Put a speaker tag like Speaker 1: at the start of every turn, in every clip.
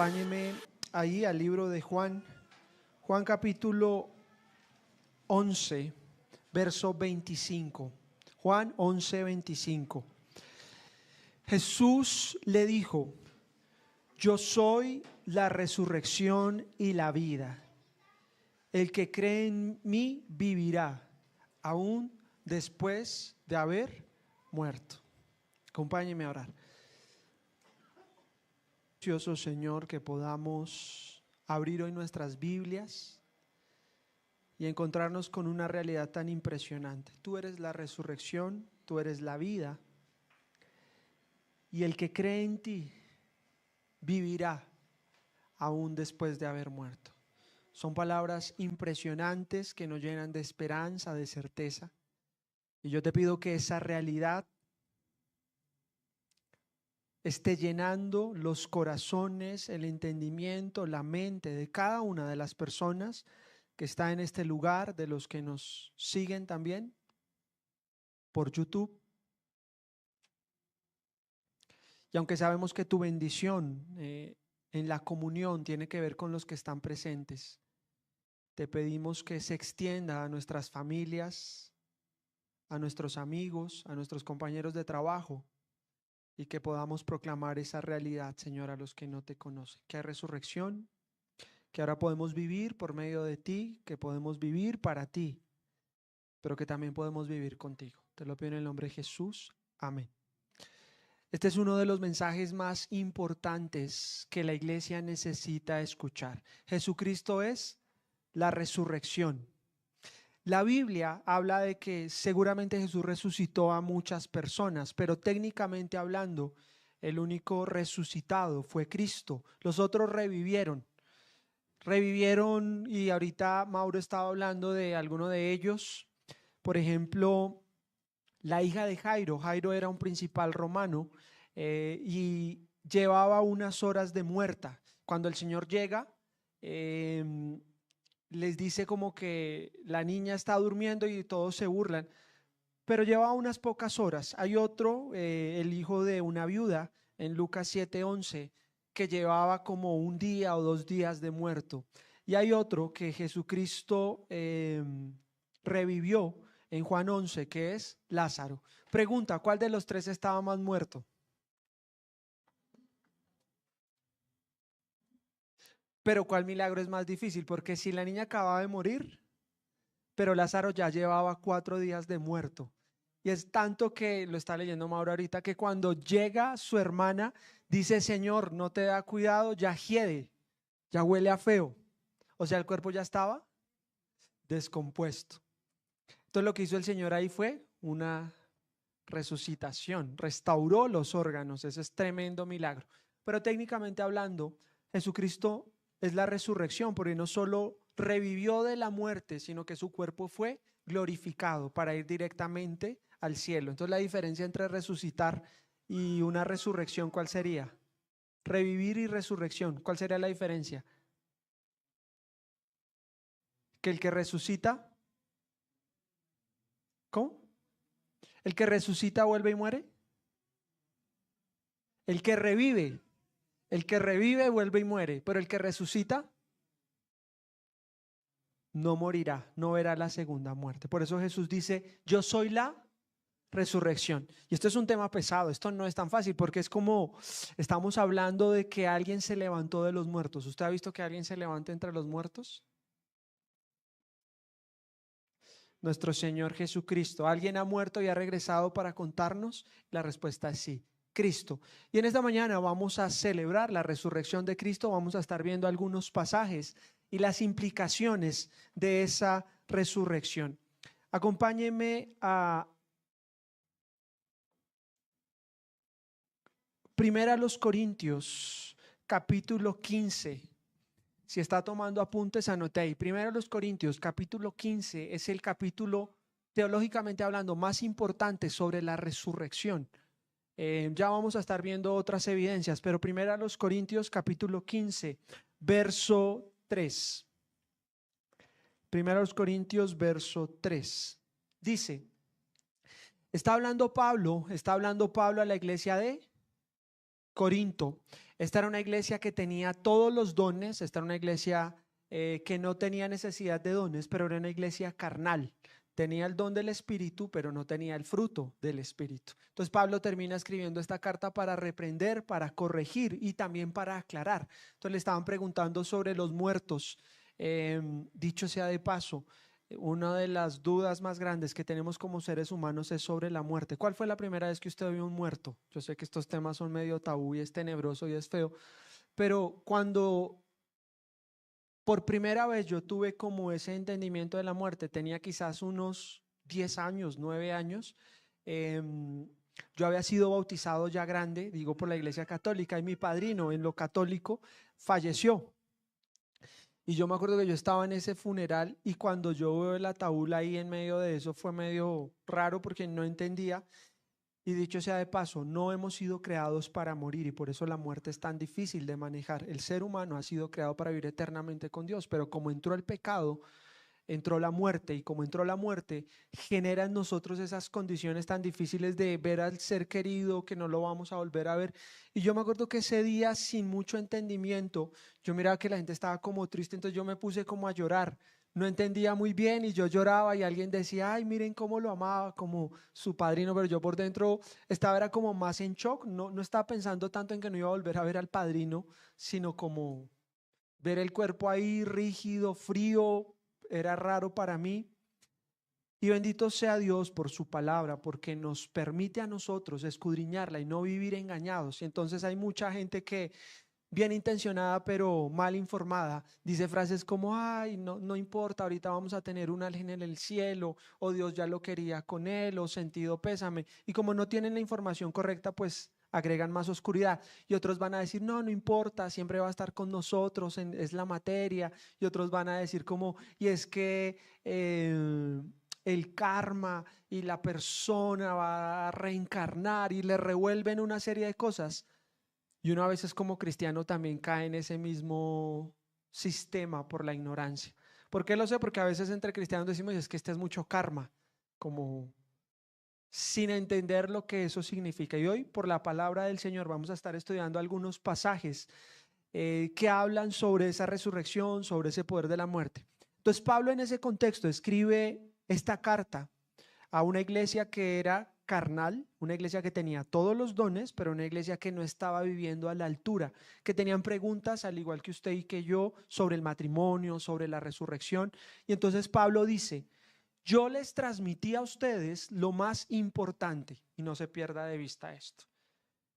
Speaker 1: Acompáñeme ahí al libro de Juan, Juan capítulo 11, verso 25. Juan 11, 25. Jesús le dijo: yo soy la resurrección y la vida. El que cree en mí vivirá, aún después de haber muerto. Acompáñeme a orar. Precioso Señor, que podamos abrir hoy nuestras Biblias y encontrarnos con una realidad tan impresionante. Tú eres la resurrección, tú eres la vida, y el que cree en ti vivirá aún después de haber muerto. Son palabras impresionantes que nos llenan de esperanza, de certeza, y yo te pido que esa realidad esté llenando los corazones, el entendimiento, la mente de cada una de las personas que está en este lugar, de los que nos siguen también por YouTube. Y aunque sabemos que tu bendición en la comunión tiene que ver con los que están presentes, te pedimos que se extienda a nuestras familias, a nuestros amigos, a nuestros compañeros de trabajo, y que podamos proclamar esa realidad, Señor, a los que no te conocen, que hay resurrección, que ahora podemos vivir por medio de ti, que podemos vivir para ti, pero que también podemos vivir contigo. Te lo pido en el nombre de Jesús. Amén. Este es uno de los mensajes más importantes que la iglesia necesita escuchar. Jesucristo es la resurrección. La Biblia habla de que seguramente Jesús resucitó a muchas personas, pero técnicamente hablando, el único resucitado fue Cristo. Los otros revivieron y ahorita Mauro estaba hablando de alguno de ellos. Por ejemplo, la hija de Jairo. Jairo era un principal romano y llevaba unas horas de muerta. Cuando el Señor llega, les dice como que la niña está durmiendo y todos se burlan, pero lleva unas pocas horas. Hay otro, el hijo de una viuda, en Lucas 7:11, que llevaba como un día o 2 días de muerto. Y hay otro que Jesucristo revivió en Juan 11, que es Lázaro. Pregunta, ¿cuál de los tres estaba más muerto? Pero ¿cuál milagro es más difícil? Porque si la niña acababa de morir, pero Lázaro ya llevaba 4 días de muerto. Y es tanto que, lo está leyendo Mauro ahorita, que cuando llega su hermana, dice: Señor, ¿no te da cuidado? Ya hiede, ya huele a feo. O sea, el cuerpo ya estaba descompuesto. Entonces lo que hizo el Señor ahí fue una resucitación, restauró los órganos. Ese es tremendo milagro. Pero técnicamente hablando, Jesucristo es la resurrección, porque no solo revivió de la muerte, sino que su cuerpo fue glorificado para ir directamente al cielo. Entonces la diferencia entre resucitar y una resurrección, ¿cuál sería? Revivir y resurrección, ¿cuál sería la diferencia? Que el que resucita, ¿cómo? ¿El que resucita vuelve y muere? El que revive vuelve y muere, pero el que resucita no morirá, no verá la segunda muerte. Por eso Jesús dice: yo soy la resurrección. Y esto es un tema pesado, esto no es tan fácil, porque es como estamos hablando de que alguien se levantó de los muertos. ¿Usted ha visto que alguien se levante entre los muertos? Nuestro Señor Jesucristo. ¿Alguien ha muerto y ha regresado para contarnos? La respuesta es sí, Cristo. Y en esta mañana vamos a celebrar la resurrección de Cristo. Vamos a estar viendo algunos pasajes y las implicaciones de esa resurrección. Acompáñenme a Primera los Corintios, capítulo 15. Si está tomando apuntes, anote ahí. Primera los Corintios, capítulo 15, es el capítulo, teológicamente hablando, más importante sobre la resurrección. Ya vamos a estar viendo otras evidencias, pero Primera los Corintios, capítulo 15, verso 3. Primera los Corintios, verso 3. Dice, está hablando Pablo a la iglesia de Corinto. Esta era una iglesia que tenía todos los dones, esta era una iglesia que no tenía necesidad de dones, pero era una iglesia carnal. Tenía el don del Espíritu, pero no tenía el fruto del Espíritu. Entonces Pablo termina escribiendo esta carta para reprender, para corregir y también para aclarar. Entonces le estaban preguntando sobre los muertos. Dicho sea de paso, una de las dudas más grandes que tenemos como seres humanos es sobre la muerte. ¿Cuál fue la primera vez que usted vio un muerto? Yo sé que estos temas son medio tabú y es tenebroso y es feo, pero cuando por primera vez yo tuve como ese entendimiento de la muerte, tenía quizás unos 10 años, 9 años. Yo había sido bautizado ya grande, digo por la Iglesia Católica, y mi padrino en lo católico falleció. Y yo me acuerdo que yo estaba en ese funeral y cuando yo veo el ataúd ahí en medio de eso fue medio raro porque no entendía. Y dicho sea de paso, no hemos sido creados para morir y por eso la muerte es tan difícil de manejar. El ser humano ha sido creado para vivir eternamente con Dios, pero como entró el pecado, entró la muerte y como entró la muerte, genera en nosotros esas condiciones tan difíciles de ver al ser querido que no lo vamos a volver a ver. Y yo me acuerdo que ese día sin mucho entendimiento, yo miraba que la gente estaba como triste, entonces yo me puse como a llorar. No entendía muy bien y yo lloraba y alguien decía, ay, miren cómo lo amaba como su padrino, pero yo por dentro estaba era como más en shock, no estaba pensando tanto en que no iba a volver a ver al padrino, sino como ver el cuerpo ahí rígido, frío, era raro para mí. Y bendito sea Dios por su palabra, porque nos permite a nosotros escudriñarla y no vivir engañados. Y entonces hay mucha gente que bien intencionada pero mal informada dice frases como, ay, no importa, ahorita vamos a tener un ángel en el cielo, o Dios ya lo quería con él, o sentido pésame. Y como no tienen la información correcta, pues agregan más oscuridad. Y otros van a decir, no importa, siempre va a estar con nosotros, es la materia. Y otros van a decir como, y es que el karma y la persona va a reencarnar y le revuelven una serie de cosas. Y uno a veces como cristiano también cae en ese mismo sistema por la ignorancia. ¿Por qué lo sé? Porque a veces entre cristianos decimos, es que este es mucho karma, como sin entender lo que eso significa. Y hoy, por la palabra del Señor, vamos a estar estudiando algunos pasajes que hablan sobre esa resurrección, sobre ese poder de la muerte. Entonces Pablo en ese contexto escribe esta carta a una iglesia que era carnal, una iglesia que tenía todos los dones, pero una iglesia que no estaba viviendo a la altura, que tenían preguntas, al igual que usted y que yo, sobre el matrimonio, sobre la resurrección. Y entonces Pablo dice, yo les transmití a ustedes lo más importante, y no se pierda de vista esto.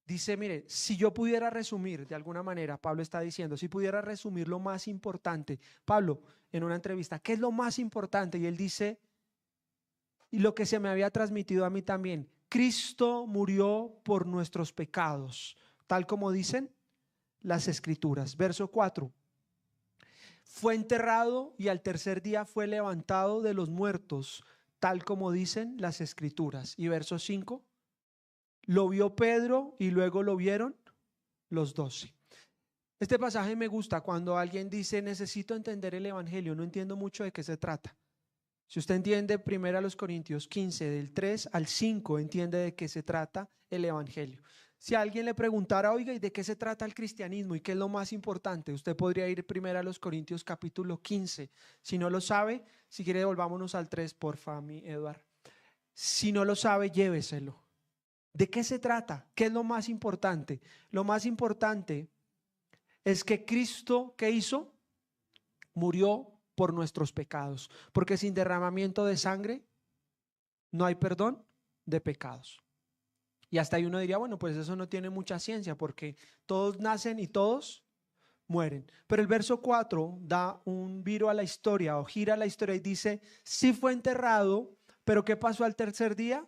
Speaker 1: Dice, mire, si yo pudiera resumir de alguna manera, Pablo está diciendo, si pudiera resumir lo más importante, Pablo, en una entrevista, ¿qué es lo más importante? Y él dice, y lo que se me había transmitido a mí también, Cristo murió por nuestros pecados, tal como dicen las Escrituras. Verso 4, fue enterrado y al tercer día fue levantado de los muertos, tal como dicen las Escrituras. Y verso 5, lo vio Pedro y luego lo vieron los 12. Este pasaje me gusta cuando alguien dice, necesito entender el evangelio, no entiendo mucho de qué se trata. Si usted entiende 1 Corintios 15, del 3 al 5, entiende de qué se trata el evangelio. Si alguien le preguntara, oiga, ¿y de qué se trata el cristianismo y qué es lo más importante? Usted podría ir 1 Corintios capítulo 15. Si no lo sabe, si quiere volvámonos al 3, porfa, mi Eduard. Si no lo sabe, lléveselo. ¿De qué se trata? ¿Qué es lo más importante? Lo más importante es que Cristo, ¿qué hizo? Murió por nuestros pecados, porque sin derramamiento de sangre no hay perdón de pecados. Y hasta ahí uno diría, bueno, pues eso no tiene mucha ciencia, porque todos nacen y todos mueren. Pero el verso 4 da un viro a la historia o gira la historia y dice, sí fue enterrado, pero ¿qué pasó al tercer día?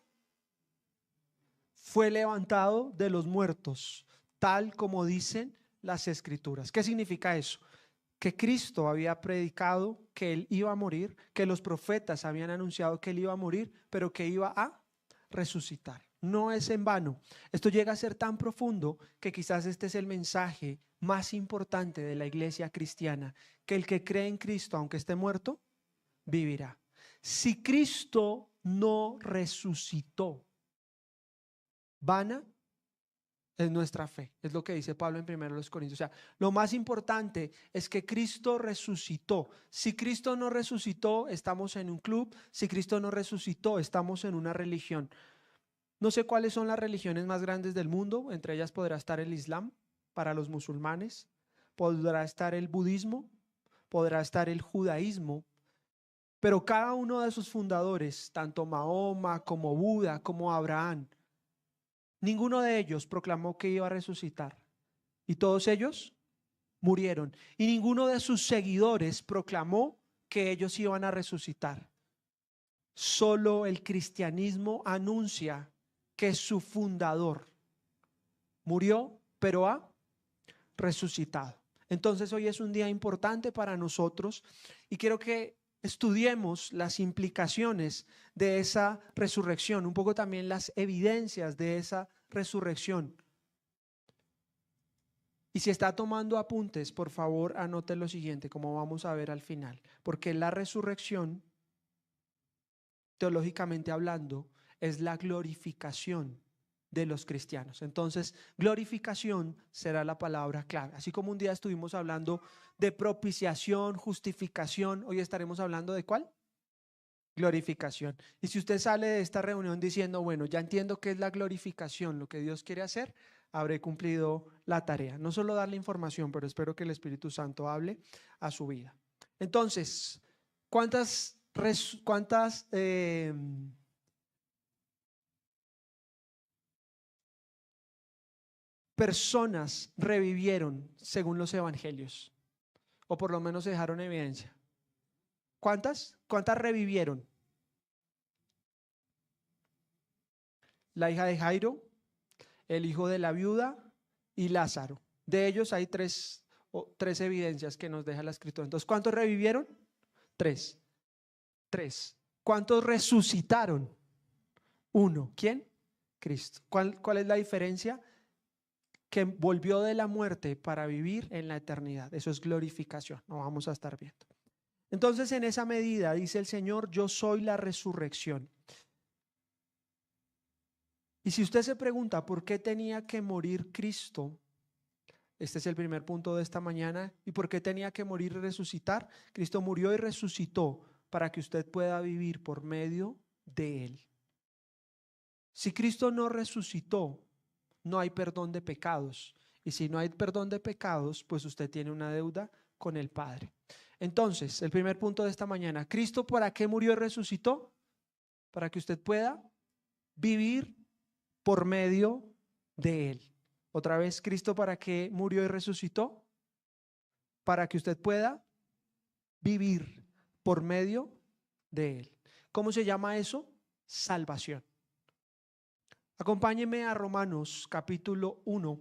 Speaker 1: Fue levantado de los muertos, tal como dicen las Escrituras. ¿Qué significa eso? Que Cristo había predicado que Él iba a morir, que los profetas habían anunciado que Él iba a morir, pero que iba a resucitar. No es en vano. Esto llega a ser tan profundo que quizás este es el mensaje más importante de la iglesia cristiana, que el que cree en Cristo, aunque esté muerto, vivirá. Si Cristo no resucitó, vana es nuestra fe. Es lo que dice Pablo en 1 Corintios. O sea, lo más importante es que Cristo resucitó. Si Cristo no resucitó, estamos en un club. Si Cristo no resucitó, estamos en una religión. No sé cuáles son las religiones más grandes del mundo. Entre ellas podrá estar el Islam para los musulmanes. Podrá estar el budismo. Podrá estar el judaísmo. Pero cada uno de sus fundadores, tanto Mahoma como Buda como Abraham, ninguno de ellos proclamó que iba a resucitar. Y todos ellos murieron. Y ninguno de sus seguidores proclamó que ellos iban a resucitar. Solo el cristianismo anuncia que su fundador murió, pero ha resucitado. Entonces hoy es un día importante para nosotros y quiero que estudiemos las implicaciones de esa resurrección, un poco también las evidencias de esa resurrección. Y si está tomando apuntes, por favor anote lo siguiente, como vamos a ver al final, porque la resurrección, teológicamente hablando, es la glorificación de los cristianos. Entonces, glorificación será la palabra clave. Así como un día estuvimos hablando de propiciación, justificación, hoy estaremos hablando ¿de cuál? Glorificación. Y si usted sale de esta reunión diciendo, bueno, ya entiendo qué es la glorificación, lo que Dios quiere hacer, habré cumplido la tarea. No solo darle información, pero espero que el Espíritu Santo hable a su vida. Entonces, ¿cuántas personas revivieron según los evangelios? O por lo menos dejaron evidencia. ¿Cuántas? ¿Cuántas revivieron? La hija de Jairo, el hijo de la viuda y Lázaro. De ellos hay tres evidencias que nos deja la escritura. Entonces, ¿cuántos revivieron? Tres. ¿Cuántos resucitaron? Uno. ¿Quién? Cristo. ¿Cuál es la diferencia? Que volvió de la muerte para vivir en la eternidad. Eso es glorificación. Lo vamos a estar viendo. Entonces, en esa medida, dice el Señor, yo soy la resurrección. Y si usted se pregunta por qué tenía que morir Cristo, este es el primer punto de esta mañana, y por qué tenía que morir y resucitar. Cristo murió y resucitó para que usted pueda vivir por medio de Él. Si Cristo no resucitó, no hay perdón de pecados. Y si no hay perdón de pecados, pues usted tiene una deuda con el Padre. Entonces, el primer punto de esta mañana, ¿Cristo para qué murió y resucitó? Para que usted pueda vivir por medio de Él. Otra vez, ¿Cristo para qué murió y resucitó? Para que usted pueda vivir por medio de Él. ¿Cómo se llama eso? Salvación. Acompáñeme a Romanos capítulo 1,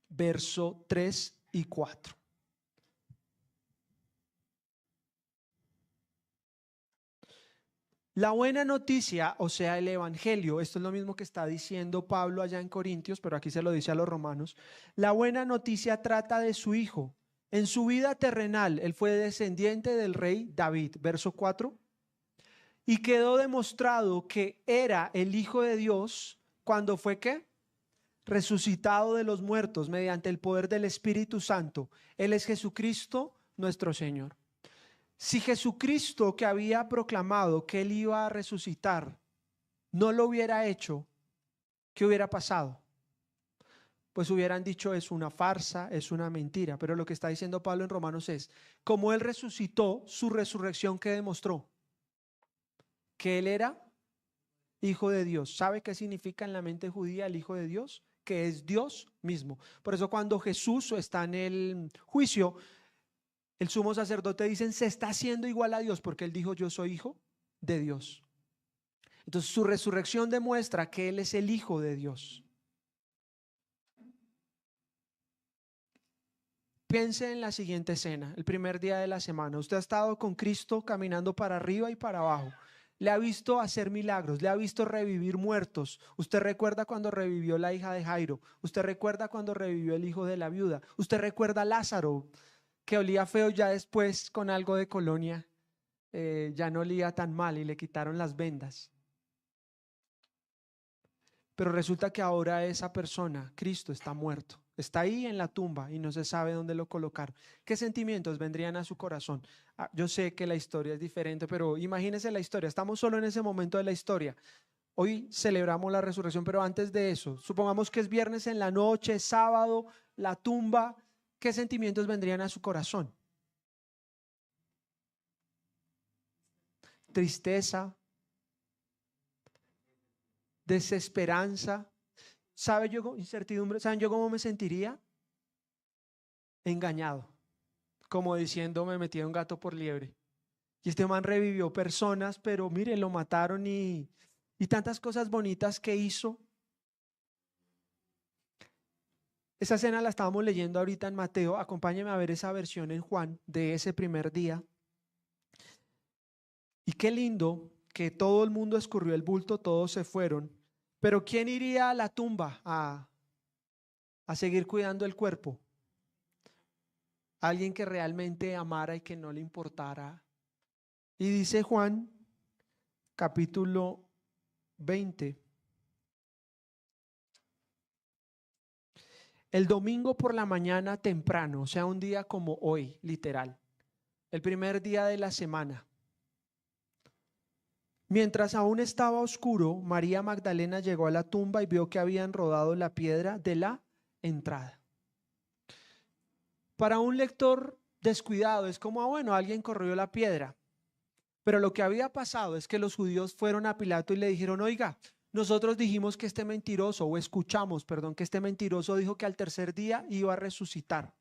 Speaker 1: verso 3 y 4. La buena noticia, o sea, el evangelio, esto es lo mismo que está diciendo Pablo allá en Corintios, pero aquí se lo dice a los romanos. La buena noticia trata de su hijo. En su vida terrenal, él fue descendiente del rey David, verso 4. Y quedó demostrado que era el Hijo de Dios cuando fue ¿qué? Resucitado de los muertos mediante el poder del Espíritu Santo. Él es Jesucristo nuestro Señor. Si Jesucristo, que había proclamado que Él iba a resucitar, no lo hubiera hecho, ¿qué hubiera pasado? Pues hubieran dicho es una farsa, es una mentira. Pero lo que está diciendo Pablo en Romanos es, como Él resucitó, su resurrección, ¿qué demostró? Que Él era Hijo de Dios. ¿Sabe qué significa en la mente judía el Hijo de Dios? Que es Dios mismo. Por eso cuando Jesús está en el juicio, el sumo sacerdote dicen, se está haciendo igual a Dios, porque Él dijo, yo soy hijo de Dios. Entonces su resurrección demuestra que Él es el Hijo de Dios. Piense en la siguiente escena, el primer día de la semana. Usted ha estado con Cristo caminando para arriba y para abajo. Le ha visto hacer milagros, le ha visto revivir muertos. Usted recuerda cuando revivió la hija de Jairo. Usted recuerda cuando revivió el hijo de la viuda. Usted recuerda a Lázaro, que olía feo, ya después con algo de colonia, ya no olía tan mal y le quitaron las vendas. Pero resulta que ahora esa persona, Cristo, está muerto. Está ahí en la tumba y no se sabe dónde lo colocaron. ¿Qué sentimientos vendrían a su corazón? Yo sé que la historia es diferente, pero imagínese la historia. Estamos solo en ese momento de la historia. Hoy celebramos la resurrección, pero antes de eso, supongamos que es viernes en la noche, sábado, la tumba. ¿Qué sentimientos vendrían a su corazón? Tristeza, desesperanza. ¿Sabe yo, incertidumbre? ¿Saben yo cómo me sentiría? Engañado, como diciendo me metí a un gato por liebre. Y este man revivió personas, pero mire, lo mataron y tantas cosas bonitas que hizo. Esa escena la estábamos leyendo ahorita en Mateo. Acompáñeme a ver esa versión en Juan de ese primer día. Y qué lindo que todo el mundo escurrió el bulto, todos se fueron. Pero ¿quién iría a la tumba a seguir cuidando el cuerpo? Alguien que realmente amara y que no le importara. Y dice Juan, capítulo 20. El domingo por la mañana temprano, o sea, un día como hoy, literal, el primer día de la semana. Mientras aún estaba oscuro, María Magdalena llegó a la tumba y vio que habían rodado la piedra de la entrada. Para un lector descuidado es como, bueno, alguien corrió la piedra. Pero lo que había pasado es que los judíos fueron a Pilato y le dijeron, oiga, nosotros dijimos que este mentiroso, o escuchamos, perdón, que este mentiroso dijo que al tercer día iba a resucitar.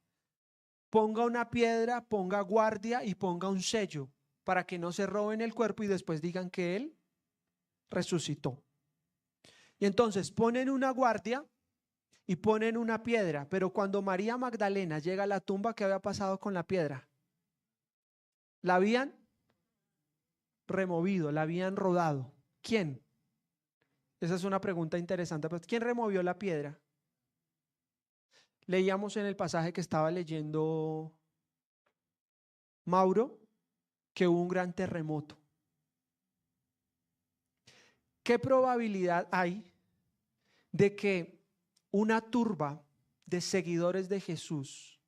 Speaker 1: Ponga una piedra, ponga guardia y ponga un sello para que no se roben el cuerpo y después digan que él resucitó. Y entonces ponen una guardia y ponen una piedra, pero cuando María Magdalena llega a la tumba, ¿qué había pasado con la piedra? La habían removido, la habían rodado. ¿Quién? Esa es una pregunta interesante. ¿Quién removió la piedra? Leíamos en el pasaje que estaba leyendo Mauro que hubo un gran terremoto. ¿Qué probabilidad hay de que una turba de seguidores de Jesús,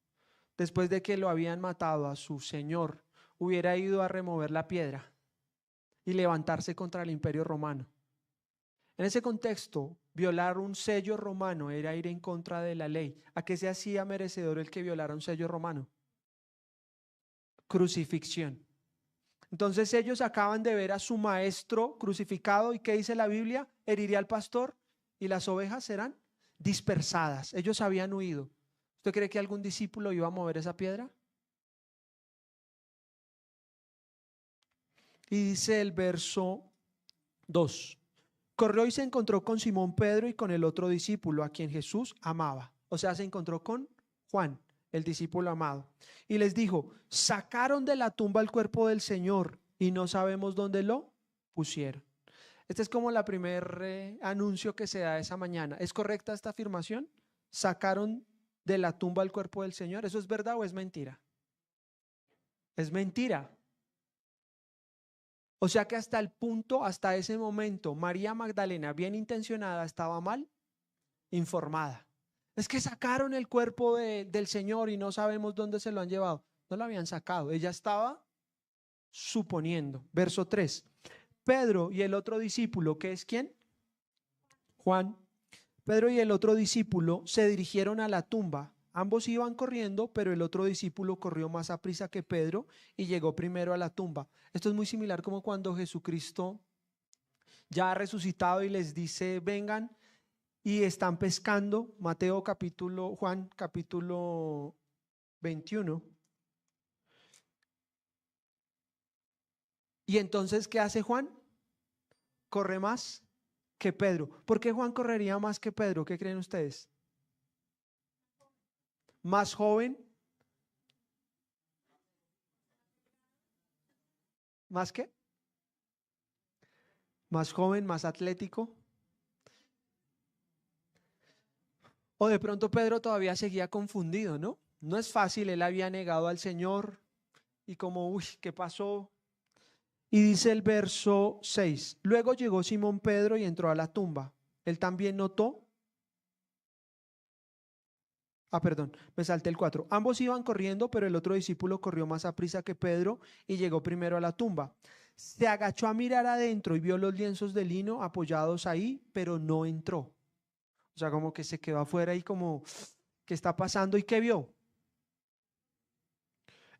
Speaker 1: después de que lo habían matado a su Señor, hubiera ido a remover la piedra y levantarse contra el Imperio Romano? En ese contexto, violar un sello romano era ir en contra de la ley. ¿A qué se hacía merecedor el que violara un sello romano? Crucifixión. Entonces ellos acaban de ver a su maestro crucificado y ¿qué dice la Biblia? Heriría al pastor y las ovejas serán dispersadas. Ellos habían huido. ¿Usted cree que algún discípulo iba a mover esa piedra? Y dice el verso 2. Corrió y se encontró con Simón Pedro y con el otro discípulo a quien Jesús amaba. O sea, se encontró con Juan, el discípulo amado. Y les dijo, sacaron de la tumba el cuerpo del Señor y no sabemos dónde lo pusieron. Este es como el primer anuncio que se da esa mañana. ¿Es correcta esta afirmación? ¿Sacaron de la tumba el cuerpo del Señor? ¿Eso es verdad o es mentira? Es mentira. O sea que hasta el punto, hasta ese momento, María Magdalena, bien intencionada, estaba mal informada. Es que sacaron el cuerpo del Señor y no sabemos dónde se lo han llevado. No lo habían sacado, ella estaba suponiendo. Verso 3. Pedro y el otro discípulo, ¿qué es quién? Juan. Pedro y el otro discípulo se dirigieron a la tumba. Ambos iban corriendo, pero el otro discípulo corrió más aprisa que Pedro y llegó primero a la tumba. Esto es muy similar como cuando Jesucristo ya ha resucitado y les dice, vengan, y están pescando. Juan capítulo 21. Y entonces, ¿qué hace Juan? Corre más que Pedro. ¿Por qué Juan correría más que Pedro? ¿Qué creen ustedes? Más joven. ¿Más qué? Más joven, más atlético. O de pronto Pedro todavía seguía confundido, ¿no? No es fácil, él había negado al Señor y como, uy, ¿qué pasó? Y dice el verso 6, luego llegó Simón Pedro y entró a la tumba. él también notó. Perdón, me salté el 4. Ambos iban corriendo, pero el otro discípulo corrió más aprisa que Pedro y llegó primero a la tumba. Se agachó a mirar adentro y vio los lienzos de lino apoyados ahí, pero no entró. O sea, como que se quedó afuera y como, ¿qué está pasando? ¿Y qué vio?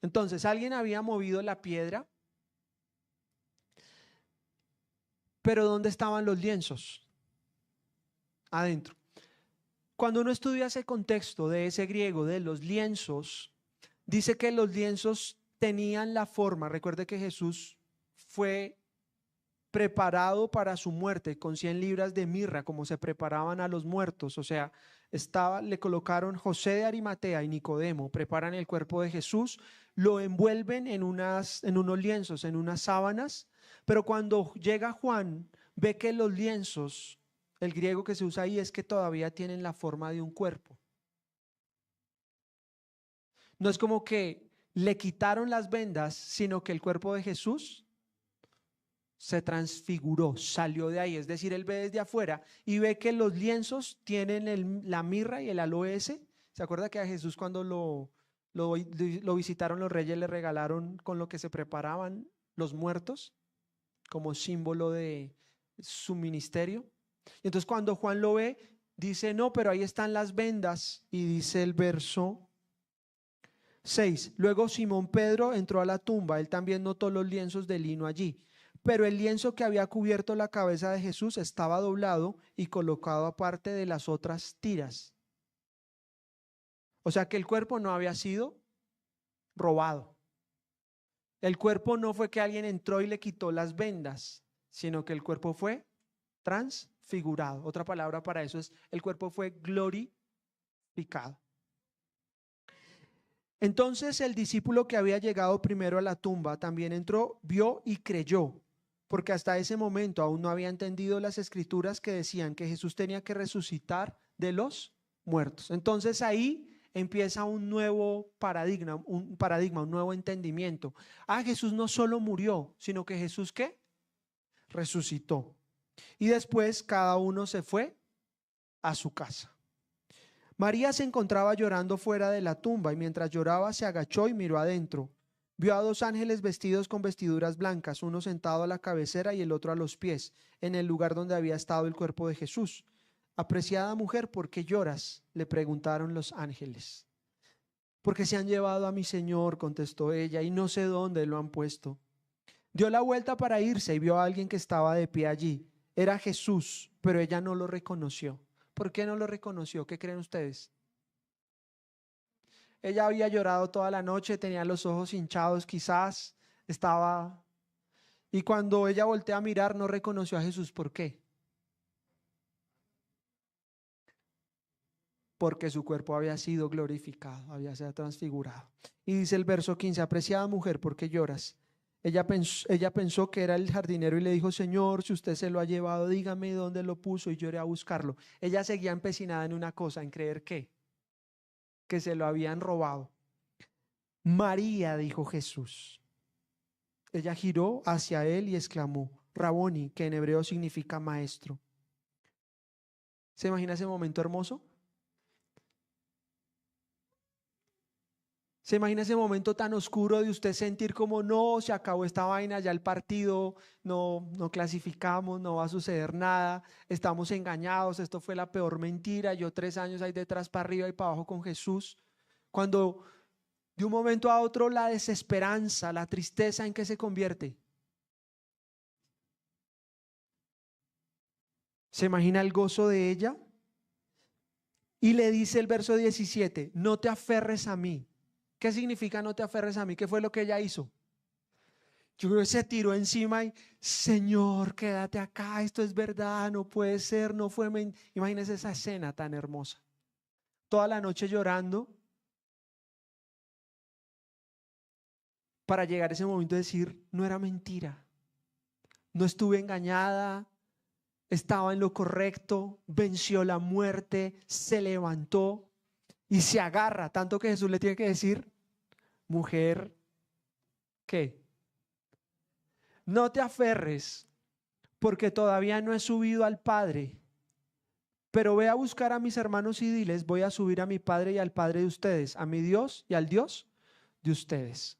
Speaker 1: Entonces, alguien había movido la piedra, pero ¿dónde estaban los lienzos? Adentro. Cuando uno estudia ese contexto de ese griego de los lienzos, dice que los lienzos tenían la forma. Recuerde que Jesús fue preparado para su muerte con 100 libras de mirra, como se preparaban a los muertos. O sea, le colocaron José de Arimatea y Nicodemo, preparan el cuerpo de Jesús, lo envuelven en unos lienzos, en unas sábanas, pero cuando llega Juan, ve que los lienzos, el griego que se usa ahí es que todavía tienen la forma de un cuerpo. No es como que le quitaron las vendas, sino que el cuerpo de Jesús se transfiguró, salió de ahí. Es decir, él ve desde afuera y ve que los lienzos tienen la mirra y el aloe. ¿Se acuerda que a Jesús cuando lo visitaron los reyes le regalaron con lo que se preparaban los muertos como símbolo de su ministerio? Entonces cuando Juan lo ve, dice, no, pero ahí están las vendas, y dice el verso 6, luego Simón Pedro entró a la tumba, él también notó los lienzos de lino allí, pero el lienzo que había cubierto la cabeza de Jesús estaba doblado y colocado aparte de las otras tiras. O sea que el cuerpo no había sido robado. El cuerpo no fue que alguien entró y le quitó las vendas, sino que el cuerpo fue transfigurado. Otra palabra para eso es, el cuerpo fue glorificado. Entonces el discípulo que había llegado primero a la tumba también entró, vio y creyó, porque hasta ese momento aún no había entendido las escrituras que decían que Jesús tenía que resucitar de los muertos. Entonces ahí empieza un nuevo paradigma, un nuevo entendimiento. Jesús no solo murió, sino que Jesús ¿qué? Resucitó. Y después cada uno se fue a su casa. María se encontraba llorando fuera de la tumba y mientras lloraba se agachó y miró adentro. Vio a 2 ángeles vestidos con vestiduras blancas, uno sentado a la cabecera y el otro a los pies, en el lugar donde había estado el cuerpo de Jesús. Apreciada mujer, ¿por qué lloras?, le preguntaron los ángeles. Porque se han llevado a mi Señor, contestó ella, y no sé dónde lo han puesto. Dio la vuelta para irse y vio a alguien que estaba de pie allí. Era Jesús, pero ella no lo reconoció. ¿Por qué no lo reconoció? ¿Qué creen ustedes? Ella había llorado toda la noche, tenía los ojos hinchados, quizás estaba... Y cuando ella voltea a mirar, no reconoció a Jesús. ¿Por qué? Porque su cuerpo había sido glorificado, había sido transfigurado. Y dice el verso 15, apreciada mujer, ¿por qué lloras? Ella pensó que era el jardinero y le dijo, Señor, si usted se lo ha llevado, dígame dónde lo puso y yo iré a buscarlo. Ella seguía empecinada en una cosa, en creer que se lo habían robado. María, dijo Jesús. Ella giró hacia él y exclamó, Raboni, que en hebreo significa maestro. ¿Se imagina ese momento hermoso? ¿Se imagina ese momento tan oscuro de usted sentir como no, se acabó esta vaina, ya el partido, no clasificamos, no va a suceder nada, estamos engañados, esto fue la peor mentira, yo 3 años ahí detrás para arriba y para abajo con Jesús? Cuando de un momento a otro la desesperanza, la tristeza, ¿en qué se convierte? ¿Se imagina el gozo de ella? Y le dice el verso 17, no te aferres a mí. ¿Qué significa no te aferres a mí? ¿Qué fue lo que ella hizo? Yo creo que se tiró encima y, Señor, quédate acá, esto es verdad, no puede ser, no fue mentira. Imagínense esa escena tan hermosa. Toda la noche llorando para llegar a ese momento de decir, no era mentira, no estuve engañada, estaba en lo correcto, venció la muerte, se levantó y se agarra, tanto que Jesús le tiene que decir, mujer, ¿qué? No te aferres, porque todavía no he subido al Padre. Pero ve a buscar a mis hermanos y diles, voy a subir a mi Padre y al Padre de ustedes, a mi Dios y al Dios de ustedes.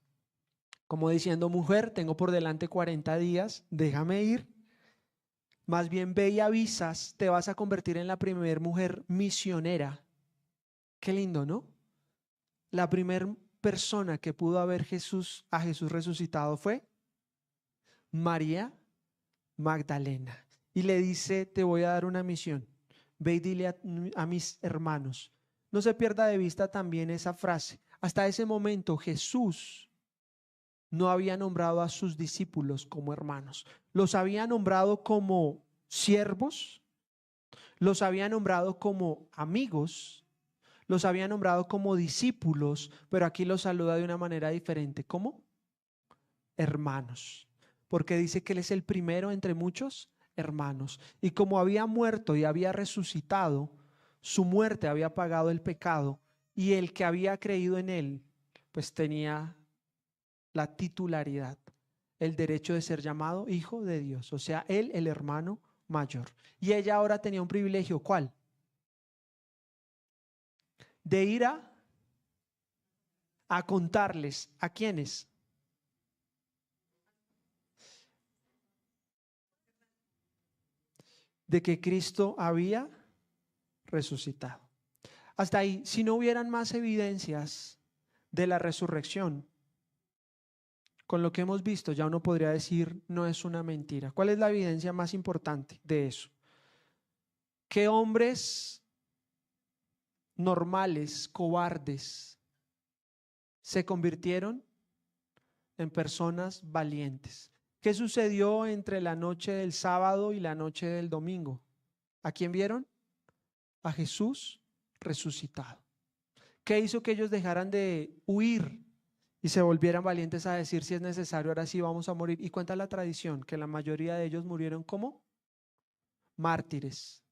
Speaker 1: Como diciendo, mujer, tengo por delante 40 días, déjame ir. Más bien ve y avisas, te vas a convertir en la primer mujer misionera. Qué lindo, ¿no? La primer persona que pudo ver a Jesús resucitado fue María Magdalena. Y le dice, te voy a dar una misión. Ve y dile a mis hermanos. No se pierda de vista también esa frase. Hasta ese momento Jesús no había nombrado a sus discípulos como hermanos. Los había nombrado como siervos, los había nombrado como amigos, los había nombrado como discípulos, pero aquí los saluda de una manera diferente. ¿Cómo? Hermanos. Porque dice que Él es el primero entre muchos hermanos. Y como había muerto y había resucitado, su muerte había pagado el pecado, y el que había creído en Él, pues tenía la titularidad, el derecho de ser llamado hijo de Dios, o sea, él el hermano mayor. Y ella ahora tenía un privilegio, ¿cuál? De ir a contarles, ¿a quiénes? De que Cristo había resucitado. Hasta ahí, si no hubieran más evidencias de la resurrección, con lo que hemos visto, ya uno podría decir, no es una mentira. ¿Cuál es la evidencia más importante de eso? Que hombres normales, cobardes, se convirtieron en personas valientes. ¿Qué sucedió entre la noche del sábado y la noche del domingo? ¿A quién vieron? A Jesús resucitado. ¿Qué hizo que ellos dejaran de huir y se volvieran valientes a decir, si es necesario, ahora sí vamos a morir? Y cuenta la tradición que la mayoría de ellos murieron como mártires.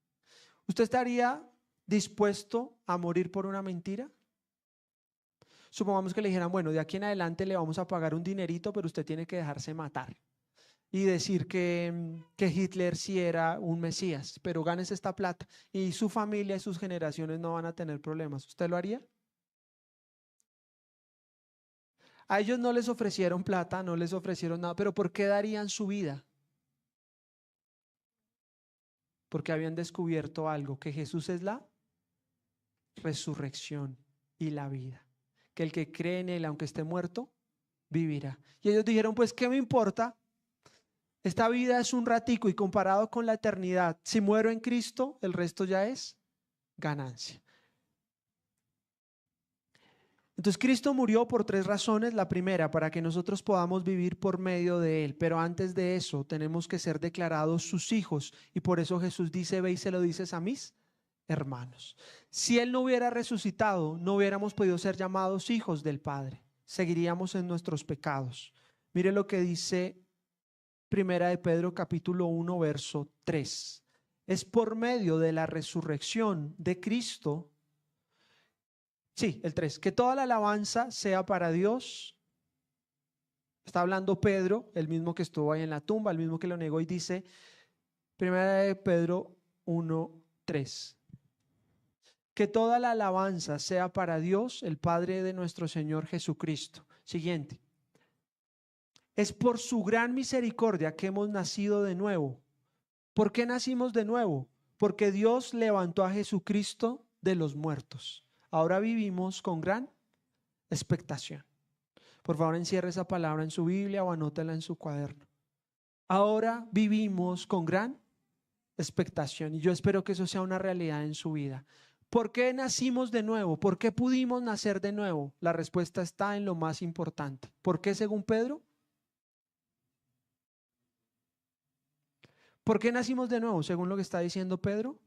Speaker 1: ¿Usted estaría dispuesto a morir por una mentira? Supongamos que le dijeran, bueno, de aquí en adelante le vamos a pagar un dinerito, pero usted tiene que dejarse matar y decir que Hitler sí era un Mesías, pero ganes esta plata y su familia y sus generaciones no van a tener problemas. ¿Usted lo haría? A ellos no les ofrecieron plata, no les ofrecieron nada, pero ¿por qué darían su vida? Porque habían descubierto algo, que Jesús es la resurrección y la vida, que el que cree en Él, aunque esté muerto, vivirá. Y ellos dijeron, pues, ¿qué me importa? Esta vida es un ratico y comparado con la eternidad, si muero en Cristo, el resto ya es ganancia. Entonces Cristo murió por 3 razones. La primera, para que nosotros podamos vivir por medio de Él, pero antes de eso tenemos que ser declarados sus hijos, y por eso Jesús dice, ve y se lo dices a mis hermanos. Si Él no hubiera resucitado, no hubiéramos podido ser llamados hijos del Padre, seguiríamos en nuestros pecados. Mire lo que dice Primera de Pedro capítulo 1 verso 3. Es por medio de la resurrección de Cristo. Sí, el 3. Que toda la alabanza sea para Dios. Está hablando Pedro, el mismo que estuvo ahí en la tumba, el mismo que lo negó, y dice, Primera de Pedro 1, 3. Que toda la alabanza sea para Dios, el Padre de nuestro Señor Jesucristo. Siguiente. Es por su gran misericordia que hemos nacido de nuevo. ¿Por qué nacimos de nuevo? Porque Dios levantó a Jesucristo de los muertos. Ahora vivimos con gran expectación. Por favor, encierre esa palabra en su Biblia o anótela en su cuaderno. Ahora vivimos con gran expectación, y yo espero que eso sea una realidad en su vida. ¿Por qué nacimos de nuevo? ¿Por qué pudimos nacer de nuevo? La respuesta está en lo más importante. ¿Por qué, según Pedro? ¿Por qué nacimos de nuevo, según lo que está diciendo Pedro?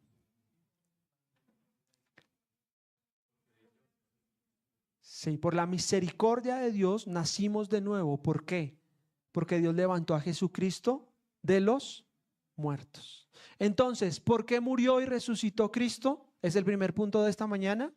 Speaker 1: Sí, por la misericordia de Dios nacimos de nuevo. ¿Por qué? Porque Dios levantó a Jesucristo de los muertos. Entonces, ¿por qué murió y resucitó Cristo? Es el primer punto de esta mañana.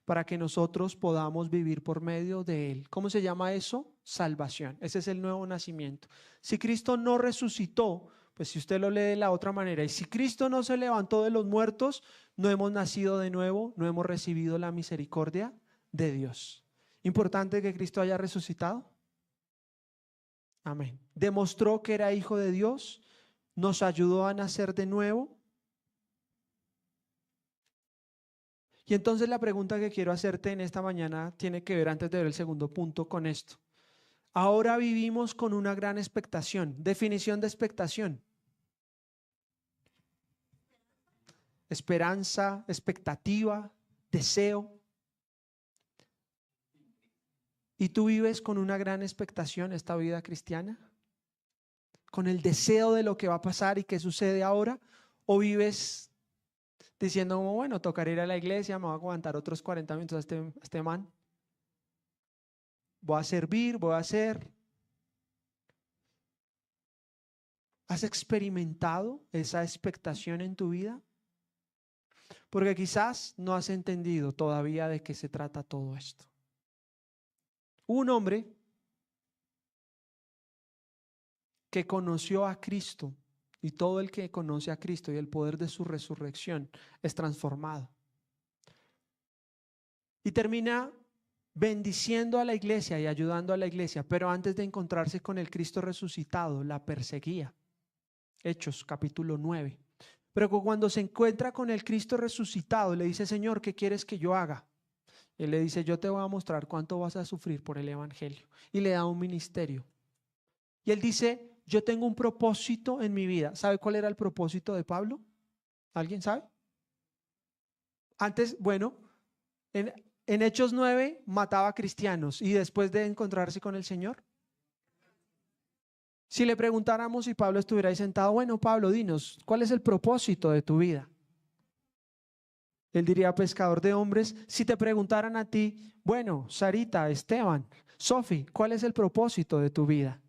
Speaker 1: Para que nosotros podamos vivir por medio de Él. ¿Cómo se llama eso? Salvación. Ese es el nuevo nacimiento. Si Cristo no resucitó, Pues si usted lo lee de la otra manera, y si Cristo no se levantó de los muertos, no hemos nacido de nuevo, no hemos recibido la misericordia de Dios. ¿Importante que Cristo haya resucitado? Amén. Demostró que era hijo de Dios, nos ayudó a nacer de nuevo. Y entonces la pregunta que quiero hacerte en esta mañana tiene que ver, antes de ver el segundo punto, con esto. Ahora vivimos con una gran expectación. Definición de expectación. Esperanza, expectativa, deseo. ¿Y tú vives con una gran expectación esta vida cristiana? ¿Con el deseo de lo que va a pasar y qué sucede ahora? ¿O vives diciendo, bueno, tocaré ir a la iglesia, me voy a aguantar otros 40 minutos a este man? Voy a servir, voy a hacer. ¿Has experimentado esa expectación en tu vida? Porque quizás no has entendido todavía de qué se trata todo esto. Un hombre que conoció a Cristo, y todo el que conoce a Cristo y el poder de su resurrección es transformado. Y termina bendiciendo a la iglesia y ayudando a la iglesia, pero antes de encontrarse con el Cristo resucitado, la perseguía. Hechos capítulo 9. Pero cuando se encuentra con el Cristo resucitado, le dice, Señor, ¿qué quieres que yo haga? Él le dice, yo te voy a mostrar cuánto vas a sufrir por el evangelio. Y le da un ministerio. Y él dice, yo tengo un propósito en mi vida. ¿Sabe cuál era el propósito de Pablo? ¿Alguien sabe? Antes, bueno, en Hechos 9 mataba a cristianos y después de encontrarse con el Señor. Si le preguntáramos si Pablo estuviera ahí sentado, bueno, Pablo, dinos, ¿cuál es el propósito de tu vida? Él diría, pescador de hombres. Si te preguntaran a ti, bueno, Sarita, Esteban, Sofi, ¿cuál es el propósito de tu vida?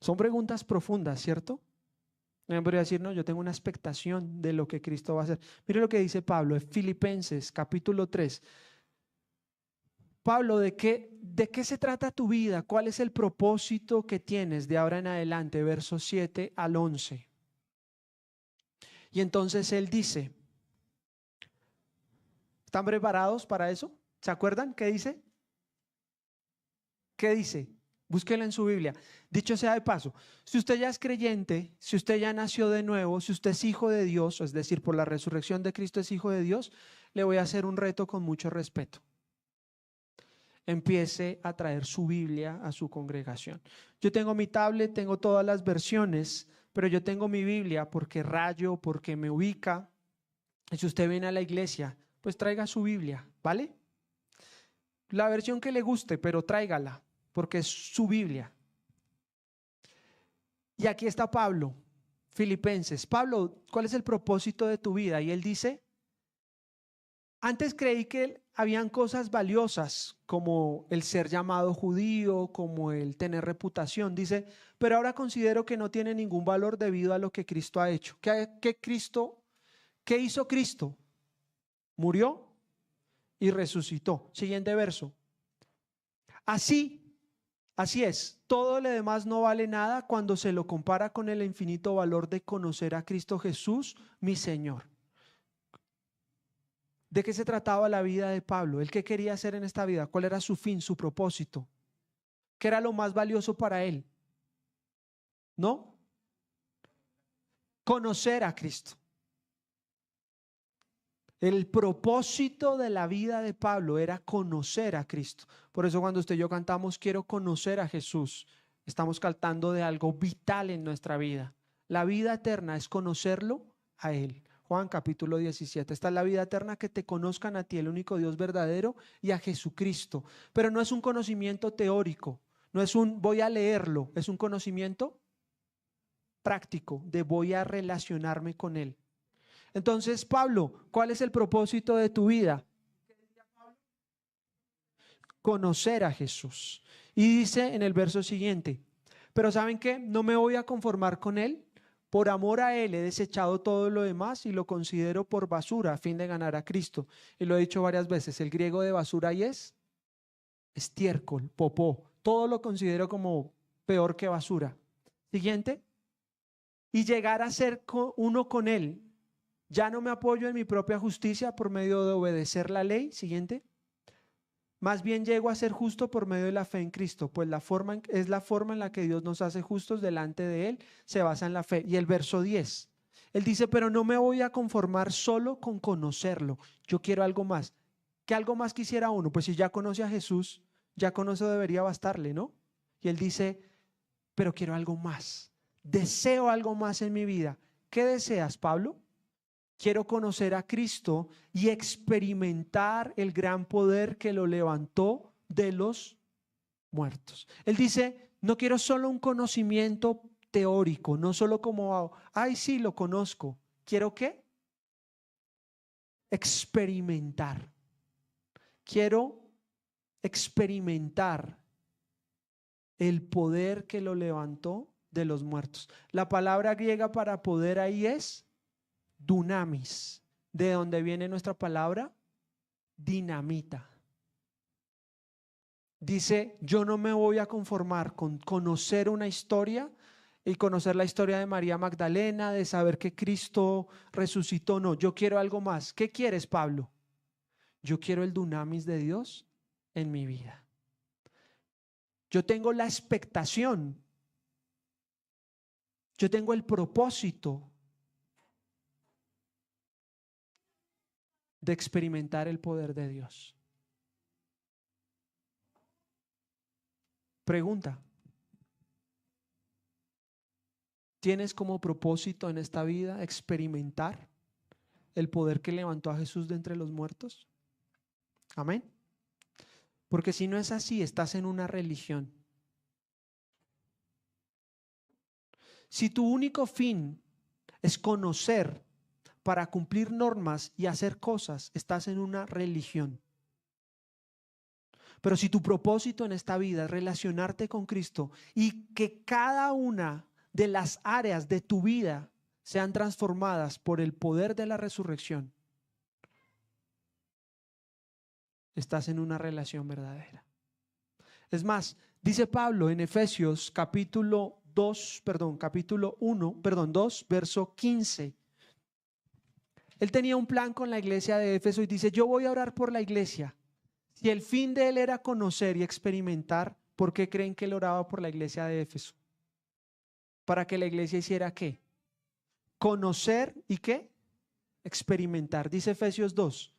Speaker 1: Son preguntas profundas, ¿cierto? Me podría decir, no, yo tengo una expectación de lo que Cristo va a hacer. Mire lo que dice Pablo en Filipenses capítulo 3. Pablo, ¿de qué se trata tu vida? ¿Cuál es el propósito que tienes de ahora en adelante? Versos 7 al 11. Y entonces él dice, ¿están preparados para eso? ¿Se acuerdan qué dice? ¿Qué dice? Búsquela en su Biblia. Dicho sea de paso, si usted ya es creyente, si usted ya nació de nuevo, si usted es hijo de Dios, es decir, por la resurrección de Cristo es hijo de Dios, le voy a hacer un reto con mucho respeto. Empiece a traer su Biblia a su congregación. Yo tengo mi tablet, tengo todas las versiones, pero yo tengo mi Biblia porque rayo, porque me ubica. Y si usted viene a la iglesia, pues traiga su Biblia, ¿vale? La versión que le guste, pero tráigala, porque es su Biblia. Y aquí está Pablo, Filipenses. Pablo, ¿cuál es el propósito de tu vida? Y él dice, antes creí que habían cosas valiosas como el ser llamado judío, como el tener reputación. Dice, pero ahora considero que no tiene ningún valor debido a lo que Cristo ha hecho. ¿Qué hizo Cristo? Murió y resucitó. Siguiente verso. Así es, todo lo demás no vale nada cuando se lo compara con el infinito valor de conocer a Cristo Jesús, mi Señor. ¿De qué se trataba la vida de Pablo? ¿Él qué quería hacer en esta vida? ¿Cuál era su fin, su propósito? ¿Qué era lo más valioso para él? ¿No? Conocer a Cristo. El propósito de la vida de Pablo era conocer a Cristo. Por eso cuando usted y yo cantamos, quiero conocer a Jesús, estamos cantando de algo vital en nuestra vida. La vida eterna es conocerlo a Él. Juan capítulo 17. Esta es la vida eterna, que te conozcan a ti, el único Dios verdadero, y a Jesucristo. Pero no es un conocimiento teórico, no es un voy a leerlo, es un conocimiento práctico de voy a relacionarme con Él. Entonces, Pablo, ¿cuál es el propósito de tu vida? Conocer a Jesús. Y dice en el verso siguiente, pero ¿saben qué? No me voy a conformar con Él. Por amor a Él he desechado todo lo demás y lo considero por basura a fin de ganar a Cristo. Y lo he dicho varias veces, el griego de basura ahí es estiércol, popó. todo lo considero como peor que basura. Siguiente. Y llegar a ser uno con Él. Ya no me apoyo en mi propia justicia por medio de obedecer la ley. Siguiente. Más bien llego a ser justo por medio de la fe en Cristo, pues es la forma en la que Dios nos hace justos delante de Él, se basa en la fe. Y el verso 10, Él dice, pero no me voy a conformar solo con conocerlo, yo quiero algo más. ¿Qué algo más quisiera uno? Pues si ya conoce a Jesús, ya con eso debería bastarle, ¿no? Y Él dice, pero quiero algo más, deseo algo más en mi vida. ¿Qué deseas, Pablo? Quiero conocer a Cristo y experimentar el gran poder que lo levantó de los muertos. Él dice, no quiero solo un conocimiento teórico, no solo como, ay, sí, lo conozco. ¿Quiero qué? Experimentar. Quiero experimentar el poder que lo levantó de los muertos. La palabra griega para poder ahí es dunamis, de donde viene nuestra palabra dinamita. Dice, yo no me voy a conformar con conocer una historia y conocer la historia de María Magdalena, de saber que Cristo resucitó. No, yo quiero algo más. ¿Qué quieres, Pablo? Yo quiero el dunamis de Dios en mi vida. Yo tengo la expectación, yo tengo el propósito de experimentar el poder de Dios. Pregunta: ¿tienes como propósito en esta vida experimentar el poder que levantó a Jesús de entre los muertos? Amén. Porque si no es así, estás en una religión. Si tu único fin es conocer para cumplir normas y hacer cosas, estás en una religión. Pero si tu propósito en esta vida es relacionarte con Cristo y que cada una de las áreas de tu vida sean transformadas por el poder de la resurrección, estás en una relación verdadera. Es más, dice Pablo en Efesios capítulo 2, verso 15. Él tenía un plan con la iglesia de Éfeso y dice, yo voy a orar por la iglesia. Si el fin de él era conocer y experimentar, ¿por qué creen que él oraba por la iglesia de Éfeso? Para que la iglesia hiciera ¿qué? Conocer y ¿qué? Experimentar. Dice Efesios 2,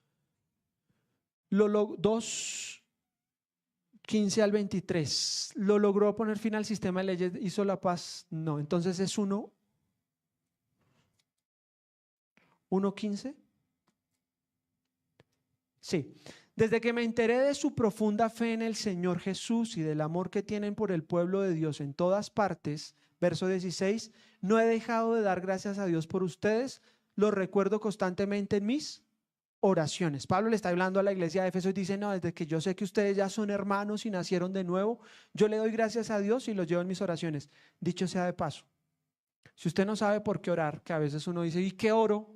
Speaker 1: 15 al 23. ¿Lo logró poner fin al sistema de leyes? ¿Hizo la paz? No. Entonces es 1:15. Sí. Desde que me enteré de su profunda fe en el Señor Jesús y del amor que tienen por el pueblo de Dios en todas partes, verso 16, no he dejado de dar gracias a Dios por ustedes, los recuerdo constantemente en mis oraciones. Pablo le está hablando a la iglesia de Éfeso y dice, no, desde que yo sé que ustedes ya son hermanos y nacieron de nuevo, yo le doy gracias a Dios y los llevo en mis oraciones. Dicho sea de paso, si usted no sabe por qué orar, que a veces uno dice, ¿y qué oro?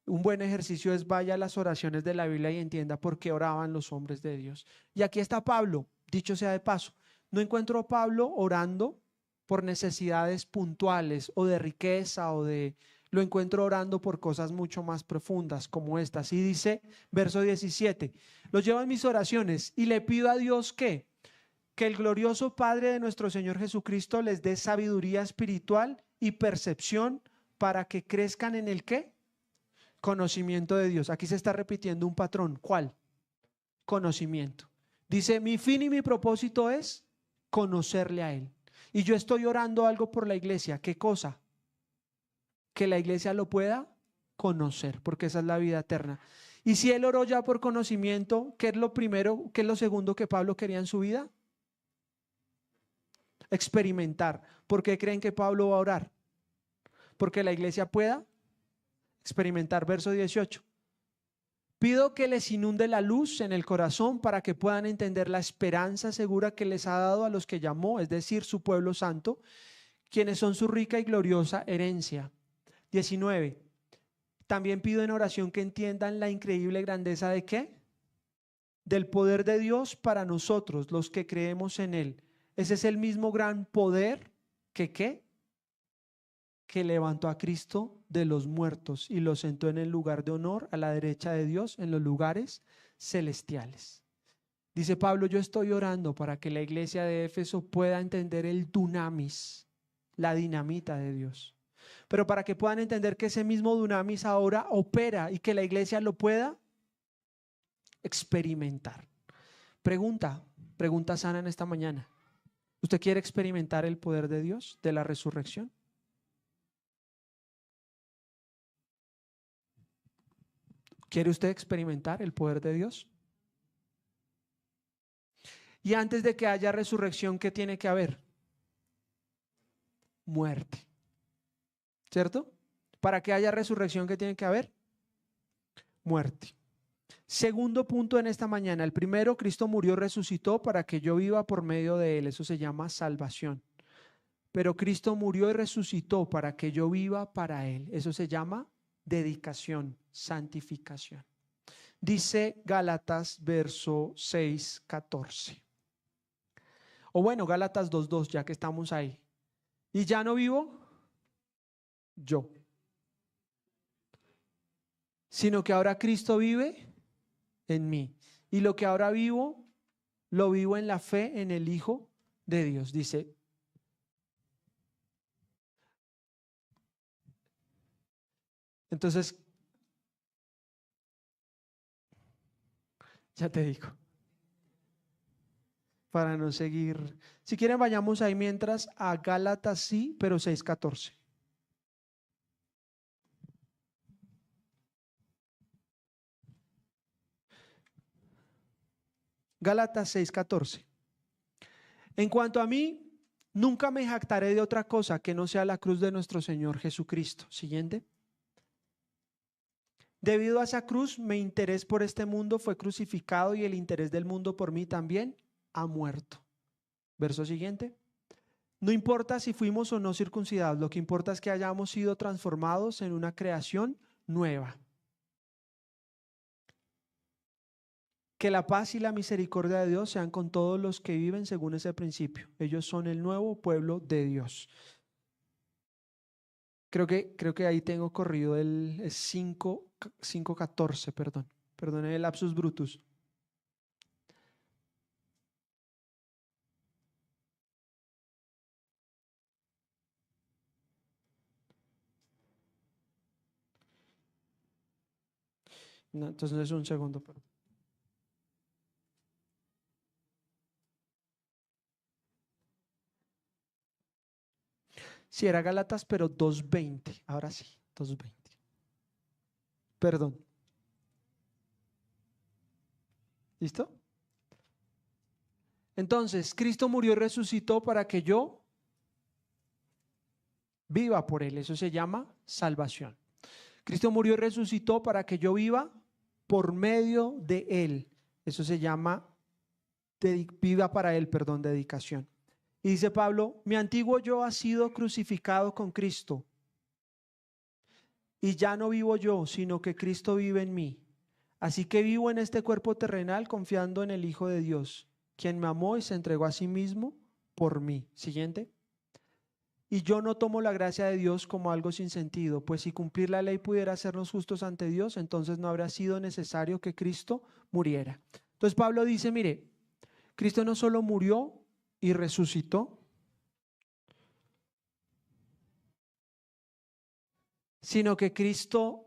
Speaker 1: Un buen ejercicio es vaya a las oraciones de la Biblia y entienda por qué oraban los hombres de Dios. Y aquí está Pablo, dicho sea de paso. No encuentro a Pablo orando por necesidades puntuales o de riqueza lo encuentro orando por cosas mucho más profundas como estas. Y dice, verso 17, los llevo en mis oraciones y le pido a Dios que el glorioso Padre de nuestro Señor Jesucristo les dé sabiduría espiritual y percepción para que crezcan en el ¿qué? Conocimiento de Dios. Aquí se está repitiendo un patrón. ¿Cuál? Conocimiento. Dice, mi fin y mi propósito es conocerle a Él. Y yo estoy orando algo por la iglesia. ¿Qué cosa? Que la iglesia lo pueda conocer, porque esa es la vida eterna. Y si él oró ya por conocimiento, ¿qué es lo primero, qué es lo segundo que Pablo quería en su vida? Experimentar. ¿Por qué creen que Pablo va a orar? Porque la iglesia pueda experimentar. Verso 18. Pido que les inunde la luz en el corazón para que puedan entender la esperanza segura que les ha dado a los que llamó, es decir, su pueblo santo, quienes son su rica y gloriosa herencia. 19. También pido en oración que entiendan la increíble grandeza de ¿qué? del poder de Dios para nosotros, los que creemos en Él. Ese es el mismo gran poder que ¿qué? Que levantó a Cristo de los muertos y lo sentó en el lugar de honor a la derecha de Dios en los lugares celestiales. Dice Pablo, yo estoy orando para que la iglesia de Éfeso pueda entender el dunamis, la dinamita de Dios. Pero para que puedan entender que ese mismo dunamis ahora opera y que la iglesia lo pueda experimentar. Pregunta sana en esta mañana. ¿Usted quiere experimentar el poder de Dios, de la resurrección? ¿Quiere usted experimentar el poder de Dios? Y antes de que haya resurrección, ¿qué tiene que haber? Muerte. ¿Cierto? Para que haya resurrección, ¿qué tiene que haber? Muerte. Segundo punto en esta mañana. El primero, Cristo murió y resucitó para que yo viva por medio de Él. Eso se llama salvación. Pero Cristo murió y resucitó para que yo viva para Él. Eso se llama dedicación, santificación. Dice Gálatas verso 6, 14. O bueno, Gálatas 2:2, ya que estamos ahí. Y ya no vivo yo, sino que ahora Cristo vive en mí. Y lo que ahora vivo, lo vivo en la fe en el Hijo de Dios. Dice, entonces, ya te digo, para no seguir. Si quieren, vayamos ahí mientras a Gálatas, sí, pero 6:14. Gálatas 6:14. En cuanto a mí, nunca me jactaré de otra cosa que no sea la cruz de nuestro Señor Jesucristo. Siguiente. Debido a esa cruz, mi interés por este mundo fue crucificado y el interés del mundo por mí también ha muerto. Verso siguiente. No importa si fuimos o no circuncidados, lo que importa es que hayamos sido transformados en una creación nueva. Que la paz y la misericordia de Dios sean con todos los que viven según ese principio. Ellos son el nuevo pueblo de Dios. Creo que ahí tengo corrido el 5:14, perdón, el lapsus brutus. No, entonces es un segundo, perdón. Sí, era Gálatas, pero 2:20. Ahora sí, 2:20. Perdón. ¿Listo? Entonces, Cristo murió y resucitó para que yo viva por Él. Eso se llama salvación. Cristo murió y resucitó para que yo viva por medio de Él. Eso se llama viva para Él, dedicación. Y dice Pablo, mi antiguo yo ha sido crucificado con Cristo. Y ya no vivo yo, sino que Cristo vive en mí. Así que vivo en este cuerpo terrenal confiando en el Hijo de Dios, quien me amó y se entregó a sí mismo por mí. Siguiente. Y yo no tomo la gracia de Dios como algo sin sentido, pues si cumplir la ley pudiera hacernos justos ante Dios, entonces no habría sido necesario que Cristo muriera. Entonces Pablo dice, mire, Cristo no solo murió y resucitó, sino que Cristo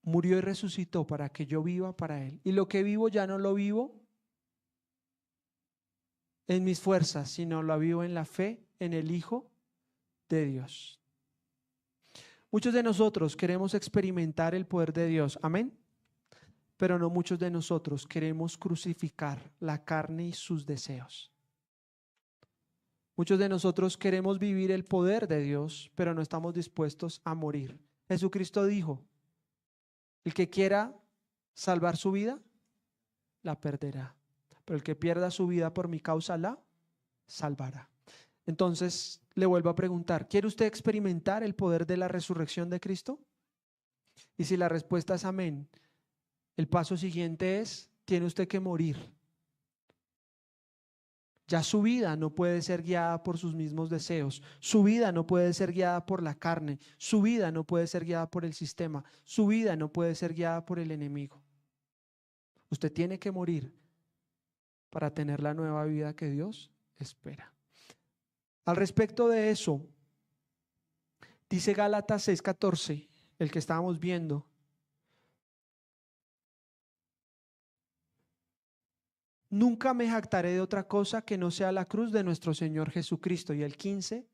Speaker 1: murió y resucitó para que yo viva para Él. Y lo que vivo ya no lo vivo en mis fuerzas, sino lo vivo en la fe en el Hijo de Dios. Muchos de nosotros queremos experimentar el poder de Dios, amén, pero no muchos de nosotros queremos crucificar la carne y sus deseos. Muchos de nosotros queremos vivir el poder de Dios, pero no estamos dispuestos a morir. Jesucristo dijo, el que quiera salvar su vida, la perderá. Pero el que pierda su vida por mi causa, la salvará. Entonces, le vuelvo a preguntar, ¿quiere usted experimentar el poder de la resurrección de Cristo? Y si la respuesta es amén, el paso siguiente es, tiene usted que morir. Ya su vida no puede ser guiada por sus mismos deseos, su vida no puede ser guiada por la carne, su vida no puede ser guiada por el sistema, su vida no puede ser guiada por el enemigo. Usted tiene que morir para tener la nueva vida que Dios espera. Al respecto de eso, dice Gálatas 6:14, el que estábamos viendo. Nunca me jactaré de otra cosa que no sea la cruz de nuestro Señor Jesucristo. Y el 15,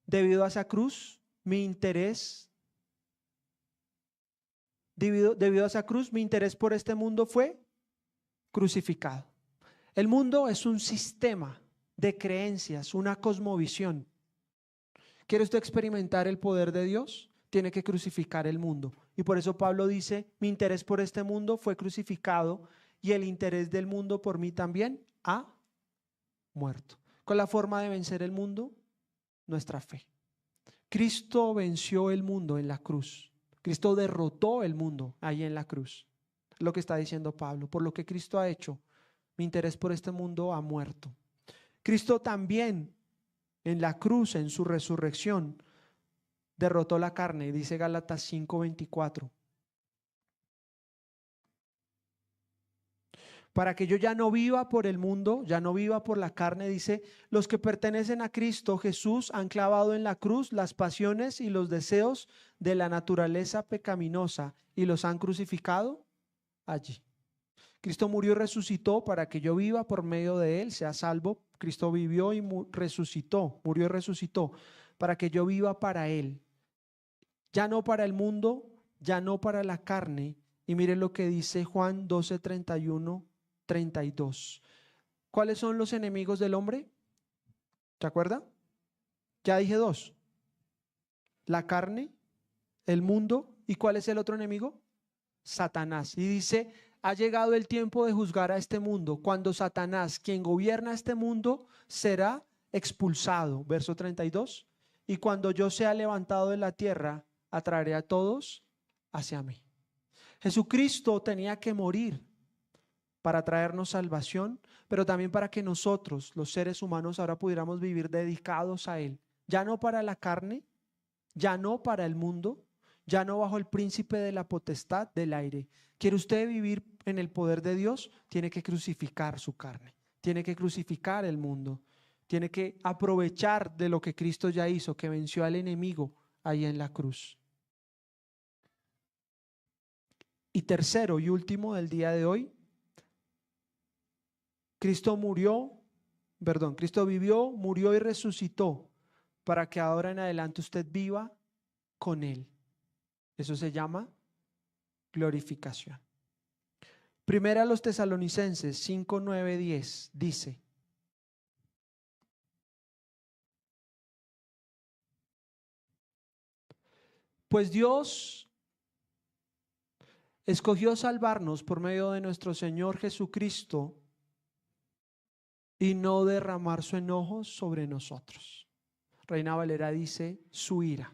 Speaker 1: debido a esa cruz, mi interés por este mundo fue crucificado. El mundo es un sistema de creencias, una cosmovisión. ¿Quiere usted experimentar el poder de Dios? Tiene que crucificar el mundo. Y por eso Pablo dice, mi interés por este mundo fue crucificado y el interés del mundo por mí también ha muerto. ¿Cuál es la forma de vencer el mundo? Nuestra fe. Cristo venció el mundo en la cruz. Cristo derrotó el mundo ahí en la cruz. Es lo que está diciendo Pablo. Por lo que Cristo ha hecho, mi interés por este mundo ha muerto. Cristo también en la cruz, en su resurrección, derrotó la carne, dice Gálatas 5:24. Para que yo ya no viva por el mundo, ya no viva por la carne, dice, los que pertenecen a Cristo Jesús han clavado en la cruz las pasiones y los deseos de la naturaleza pecaminosa y los han crucificado allí. Cristo murió y resucitó para que yo viva por medio de él, sea salvo. Cristo vivió y resucitó, murió y resucitó para que yo viva para él. Ya no para el mundo, ya no para la carne. Y mire lo que dice Juan 12:31-32. ¿Cuáles son los enemigos del hombre? ¿Se acuerda? Ya dije dos. La carne, el mundo. ¿Y cuál es el otro enemigo? Satanás. Y dice, ha llegado el tiempo de juzgar a este mundo, cuando Satanás, quien gobierna este mundo, será expulsado. Verso 32. Y cuando yo sea levantado de la tierra, atraeré a todos hacia mí. Jesucristo tenía que morir para traernos salvación, pero también para que nosotros, los seres humanos, ahora pudiéramos vivir dedicados a Él. Ya no para la carne, ya no para el mundo, ya no bajo el príncipe de la potestad del aire. ¿Quiere usted vivir en el poder de Dios? Tiene que crucificar su carne, tiene que crucificar el mundo, tiene que aprovechar de lo que Cristo ya hizo, que venció al enemigo ahí en la cruz. Y tercero y último del día de hoy, Cristo vivió, murió y resucitó para que ahora en adelante usted viva con Él. Eso se llama glorificación. Primera a los Tesalonicenses 5, 9, 10 dice: pues Dios escogió salvarnos por medio de nuestro Señor Jesucristo y no derramar su enojo sobre nosotros. Reina Valera dice su ira.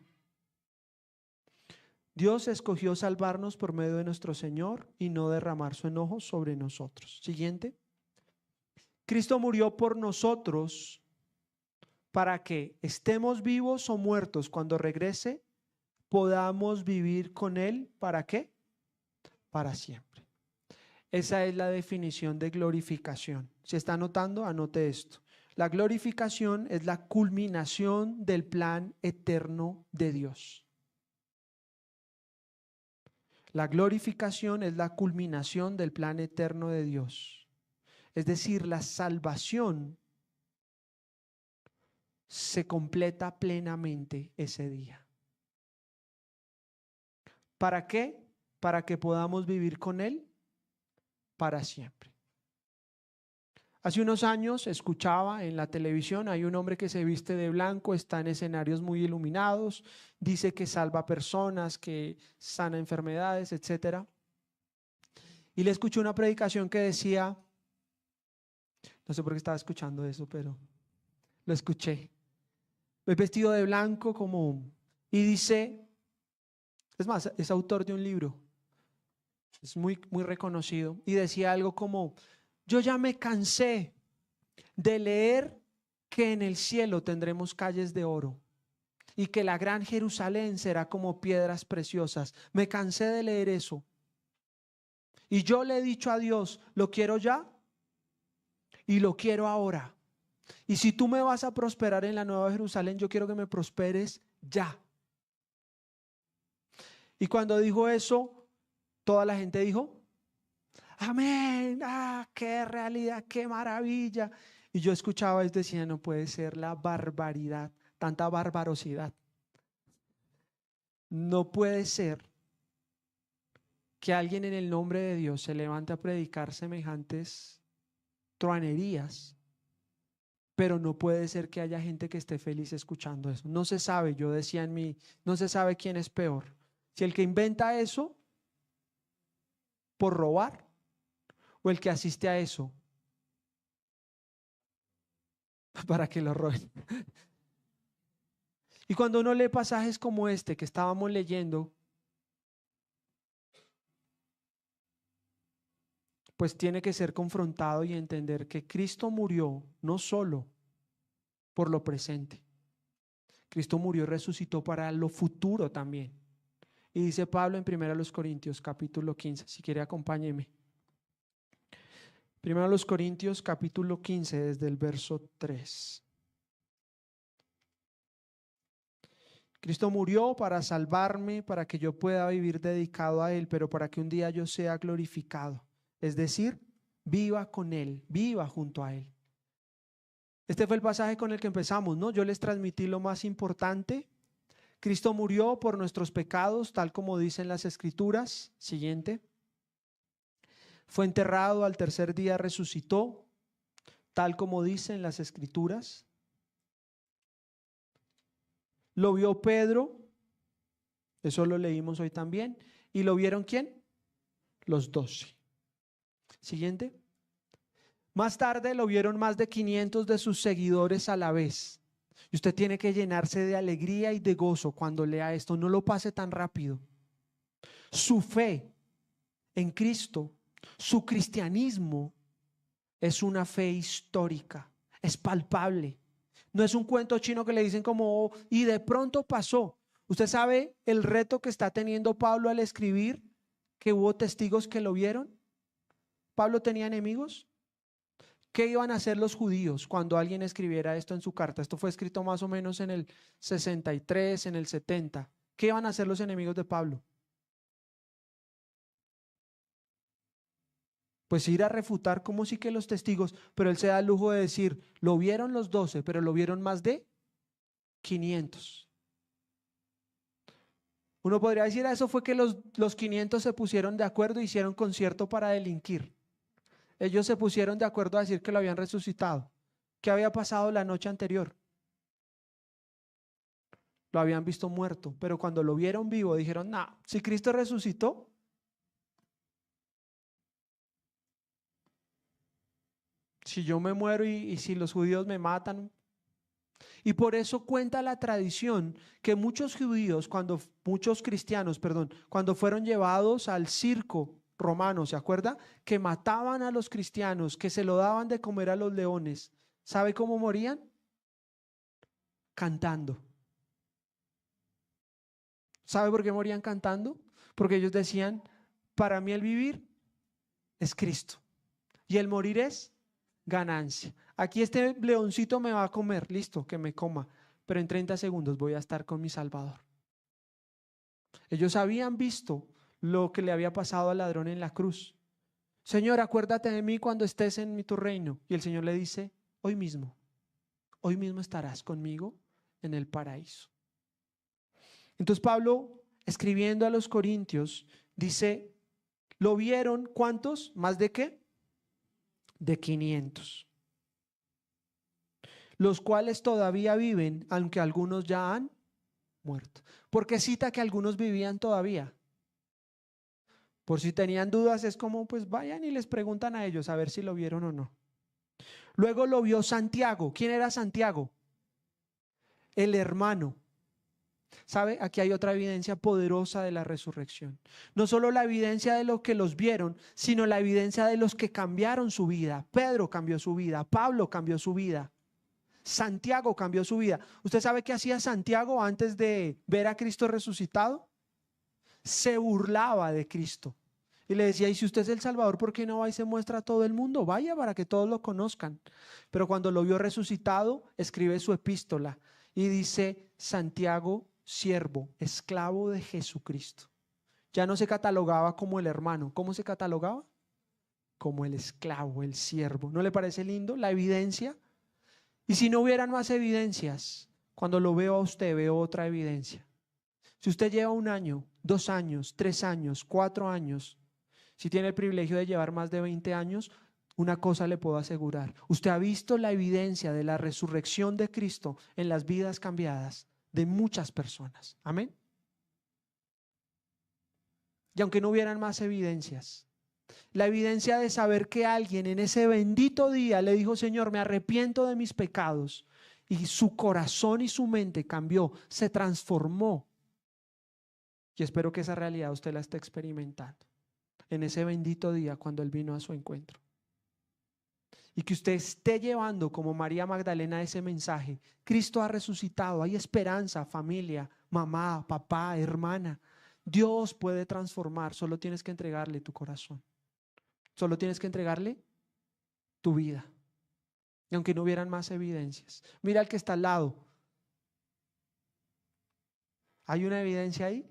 Speaker 1: Dios escogió salvarnos por medio de nuestro Señor y no derramar su enojo sobre nosotros. Siguiente. Cristo murió por nosotros para que estemos vivos o muertos cuando regrese, podamos vivir con Él. ¿Para qué? Para siempre. Esa es la definición de glorificación. Si está anotando, anote esto. La glorificación es la culminación del plan eterno de Dios. La glorificación es la culminación del plan eterno de Dios. Es decir, la salvación se completa plenamente ese día. ¿Para qué? Para que podamos vivir con Él para siempre. Hace unos años escuchaba en la televisión, hay un hombre que se viste de blanco, está en escenarios muy iluminados, dice que salva personas, que sana enfermedades, etc. Y le escuché una predicación que decía, no sé por qué estaba escuchando eso, pero lo escuché. Es vestido de blanco y dice, es más, es autor de un libro. es muy, muy reconocido, y decía algo como: yo ya me cansé de leer que en el cielo tendremos calles de oro y que la gran Jerusalén será como piedras preciosas. Me cansé de leer eso. Y yo le he dicho a Dios: lo quiero ya y lo quiero ahora. Y si tú me vas a prosperar en la Nueva Jerusalén, yo quiero que me prosperes ya. Y cuando dijo eso, toda la gente dijo: amén, qué realidad, qué maravilla. Y yo escuchaba y decía: no puede ser, la barbaridad, tanta barbarosidad. No puede ser que alguien en el nombre de Dios se levante a predicar semejantes truanerías, pero no puede ser que haya gente que esté feliz escuchando eso. No se sabe, yo decía en mí, no se sabe quién es peor. Si el que inventa eso por robar, o el que asiste a eso para que lo roben. Y cuando uno lee pasajes como este que estábamos leyendo, pues tiene que ser confrontado y entender que Cristo murió no solo por lo presente. Cristo murió y resucitó para lo futuro también. Y dice Pablo en 1 Corintios capítulo 15, si quiere acompáñeme. 1 Corintios capítulo 15 desde el verso 3. Cristo murió para salvarme, para que yo pueda vivir dedicado a Él, pero para que un día yo sea glorificado. Es decir, viva con Él, viva junto a Él. Este fue el pasaje con el que empezamos, ¿no? Yo les transmití lo más importante. Cristo murió por nuestros pecados, tal como dicen las Escrituras. Siguiente. Fue enterrado, al tercer día resucitó, tal como dicen las Escrituras. Lo vio Pedro, eso lo leímos hoy también. ¿Y lo vieron quién? Los 12. Siguiente. Más tarde lo vieron más de 500 de sus seguidores a la vez. Y usted tiene que llenarse de alegría y de gozo cuando lea esto. No lo pase tan rápido. Su fe en Cristo, su cristianismo, es una fe histórica, es palpable. No es un cuento chino que le dicen como: "Oh, y de pronto pasó". Usted sabe el reto que está teniendo Pablo al escribir, que hubo testigos que lo vieron. Pablo tenía enemigos. ¿Qué iban a hacer los judíos cuando alguien escribiera esto en su carta? Esto fue escrito más o menos en el 63, en el 70. ¿Qué iban a hacer los enemigos de Pablo? Pues ir a refutar como sí que los testigos, pero él se da el lujo de decir: lo vieron los 12, pero lo vieron más de 500. Uno podría decir: eso fue que los 500 se pusieron de acuerdo e hicieron concierto para delinquir. Ellos se pusieron de acuerdo a decir que lo habían resucitado. ¿Qué había pasado la noche anterior? Lo habían visto muerto, pero cuando lo vieron vivo dijeron: no, si Cristo resucitó, si yo me muero y si los judíos me matan. Y por eso cuenta la tradición que muchos cristianos, cuando fueron llevados al circo romano, ¿se acuerda? Que mataban a los cristianos, que se lo daban de comer a los leones. ¿Sabe cómo morían? Cantando. ¿Sabe por qué morían cantando? Porque ellos decían: para mí el vivir es Cristo y el morir es ganancia. Aquí este leoncito me va a comer, listo, que me coma, pero en 30 segundos voy a estar con mi Salvador. Ellos habían visto lo que le había pasado al ladrón en la cruz. Señor, acuérdate de mí cuando estés en tu reino. Y el Señor le dice: hoy mismo estarás conmigo en el paraíso. Entonces Pablo, escribiendo a los Corintios, dice: ¿lo vieron cuántos? ¿Más de qué? De 500. Los cuales todavía viven, aunque algunos ya han muerto. ¿Por qué cita que algunos vivían todavía? Por si tenían dudas, es como: pues vayan y les preguntan a ellos a ver si lo vieron o no. Luego lo vio Santiago. ¿Quién era Santiago? El hermano. ¿Sabe? Aquí hay otra evidencia poderosa de la resurrección. No solo la evidencia de los que los vieron, sino la evidencia de los que cambiaron su vida. Pedro cambió su vida, Pablo cambió su vida, Santiago cambió su vida. ¿Usted sabe qué hacía Santiago antes de ver a Cristo resucitado? Se burlaba de Cristo y le decía: y si usted es el Salvador, ¿por qué no va y se muestra a todo el mundo? Vaya para que todos lo conozcan. Pero cuando lo vio resucitado, escribe su epístola y dice: Santiago, siervo, esclavo de Jesucristo. Ya no se catalogaba como el hermano. ¿Cómo se catalogaba? Como el esclavo, el siervo. ¿No le parece lindo la evidencia? Y si no hubieran más evidencias, cuando lo veo a usted, veo otra evidencia. Si usted lleva 1 año, 2 años, 3 años, 4 años, si tiene el privilegio de llevar más de 20 años, una cosa le puedo asegurar: usted ha visto la evidencia de la resurrección de Cristo en las vidas cambiadas de muchas personas. Amén. Y aunque no hubieran más evidencias, la evidencia de saber que alguien en ese bendito día le dijo: Señor, me arrepiento de mis pecados, y su corazón y su mente cambió, se transformó. Y espero que esa realidad usted la esté experimentando en ese bendito día cuando Él vino a su encuentro. Y que usted esté llevando como María Magdalena ese mensaje: Cristo ha resucitado, hay esperanza, familia, mamá, papá, hermana. Dios puede transformar, solo tienes que entregarle tu corazón. Solo tienes que entregarle tu vida. Y aunque no hubieran más evidencias, mira al que está al lado. ¿Hay una evidencia ahí?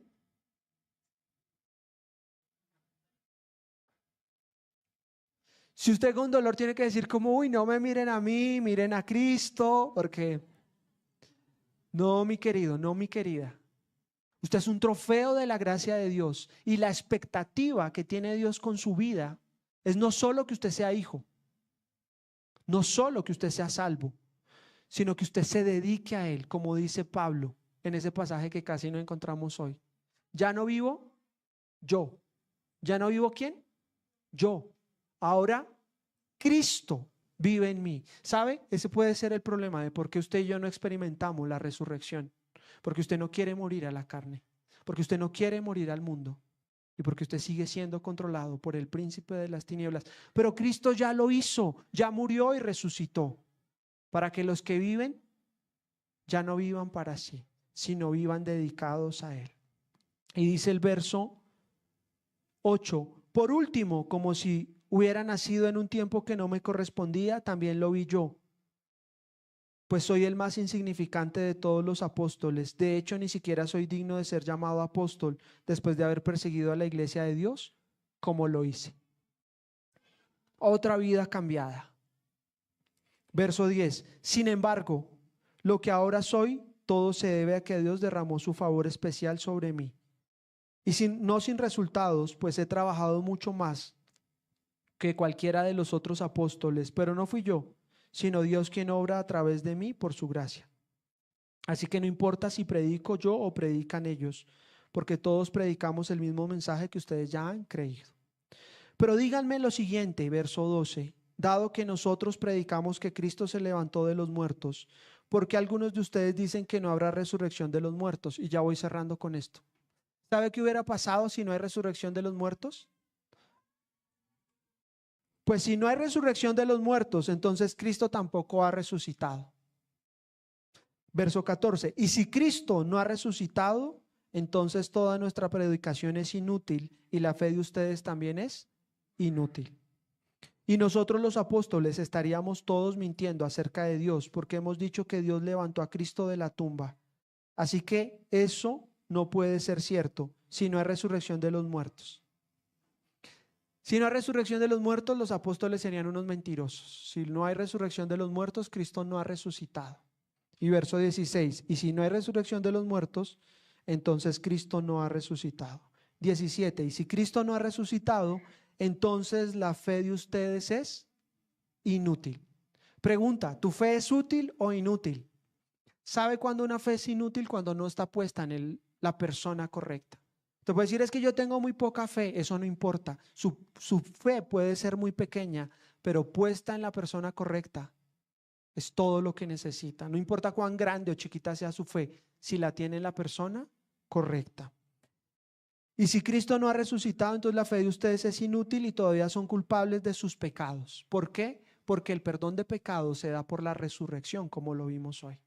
Speaker 1: Si usted con dolor tiene que decir como: uy, no me miren a mí, miren a Cristo, porque no, mi querido, no, mi querida. Usted es un trofeo de la gracia de Dios, y la expectativa que tiene Dios con su vida es no solo que usted sea hijo, no solo que usted sea salvo, sino que usted se dedique a Él, como dice Pablo en ese pasaje que casi no encontramos hoy. Ya no vivo yo. ¿Ya no vivo quién? Yo. Ahora Cristo vive en mí. ¿Sabe? Ese puede ser el problema de por qué usted y yo no experimentamos la resurrección. Porque usted no quiere morir a la carne, porque usted no quiere morir al mundo, y porque usted sigue siendo controlado por el príncipe de las tinieblas. Pero Cristo ya lo hizo, ya murió y resucitó, para que los que viven ya no vivan para sí, sino vivan dedicados a Él. Y dice el verso 8: por último, como si hubiera nacido en un tiempo que no me correspondía, también lo vi yo, pues soy el más insignificante de todos los apóstoles. De hecho, ni siquiera soy digno de ser llamado apóstol después de haber perseguido a la iglesia de Dios como lo hice. Otra vida cambiada. Verso 10: sin embargo, lo que ahora soy, todo se debe a que Dios derramó su favor especial sobre mí. Y no sin resultados, pues he trabajado mucho más que cualquiera de los otros apóstoles, pero no fui yo, sino Dios quien obra a través de mí por su gracia. Así que no importa si predico yo o predican ellos, porque todos predicamos el mismo mensaje que ustedes ya han creído. Pero díganme lo siguiente, verso 12: dado que nosotros predicamos que Cristo se levantó de los muertos, ¿por qué algunos de ustedes dicen que no habrá resurrección de los muertos? Y ya voy cerrando con esto. ¿Sabe qué hubiera pasado si no hay resurrección de los muertos? Pues si no hay resurrección de los muertos, entonces Cristo tampoco ha resucitado. Verso 14: y si Cristo no ha resucitado, entonces toda nuestra predicación es inútil y la fe de ustedes también es inútil. Y nosotros los apóstoles estaríamos todos mintiendo acerca de Dios, porque hemos dicho que Dios levantó a Cristo de la tumba. Así que eso no puede ser cierto si no hay resurrección de los muertos. Si no hay resurrección de los muertos, los apóstoles serían unos mentirosos. Si no hay resurrección de los muertos, Cristo no ha resucitado. Y verso 16: y si no hay resurrección de los muertos, entonces Cristo no ha resucitado. 17: y si Cristo no ha resucitado, entonces la fe de ustedes es inútil. Pregunta: ¿tu fe es útil o inútil? ¿Sabe cuándo una fe es inútil? Cuando no está puesta en la persona correcta. Te puede decir: es que yo tengo muy poca fe. Eso no importa. Su fe puede ser muy pequeña, pero puesta en la persona correcta, Es todo lo que necesita. No importa cuán grande o chiquita sea su fe, si la tiene la persona correcta. Y si Cristo no ha resucitado, entonces la fe de ustedes es inútil y todavía son culpables de sus pecados. ¿Por qué? Porque el perdón de pecados se da por la resurrección, como lo vimos hoy.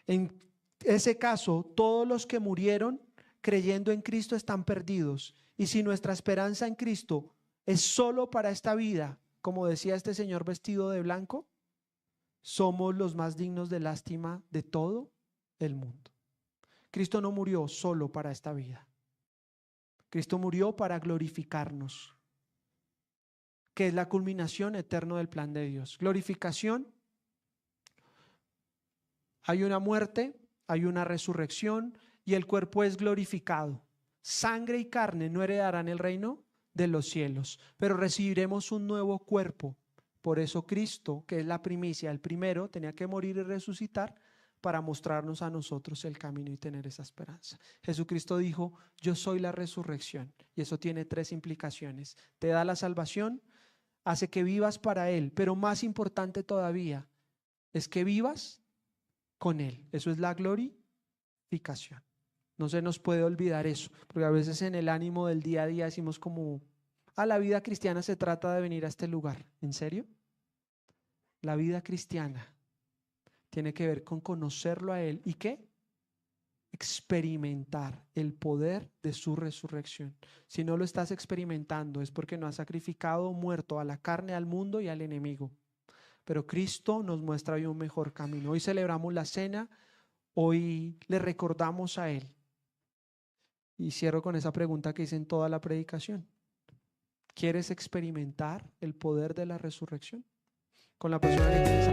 Speaker 1: En ese caso, todos los que murieron creyendo en Cristo están perdidos. Y si nuestra esperanza en Cristo es solo para esta vida, como decía este señor vestido de blanco, somos los más dignos de lástima de todo el mundo. Cristo no murió solo para esta vida. Cristo murió para glorificarnos, que es la culminación eterna del plan de Dios. Glorificación, hay una muerte, hay una resurrección y el cuerpo es glorificado. Sangre y carne no heredarán el reino de los cielos, pero recibiremos un nuevo cuerpo. Por eso Cristo, que es la primicia, el primero, tenía que morir y resucitar para mostrarnos a nosotros el camino y tener esa esperanza. Jesucristo dijo, yo soy la resurrección, y eso tiene 3 implicaciones. Te da la salvación, hace que vivas para Él, pero más importante todavía es que vivas con Él. Eso es la glorificación. No se nos puede olvidar eso, porque a veces en el ánimo del día a día decimos como, la vida cristiana se trata de venir a este lugar. ¿En serio? La vida cristiana tiene que ver con conocerlo a Él y ¿qué? Experimentar el poder de su resurrección. Si no lo estás experimentando es porque no has sacrificado o muerto a la carne, al mundo y al enemigo. Pero Cristo nos muestra hoy un mejor camino. Hoy celebramos la cena, hoy le recordamos a Él. Y cierro con esa pregunta que hice en toda la predicación. ¿Quieres experimentar el poder de la resurrección? Con la persona que tienes.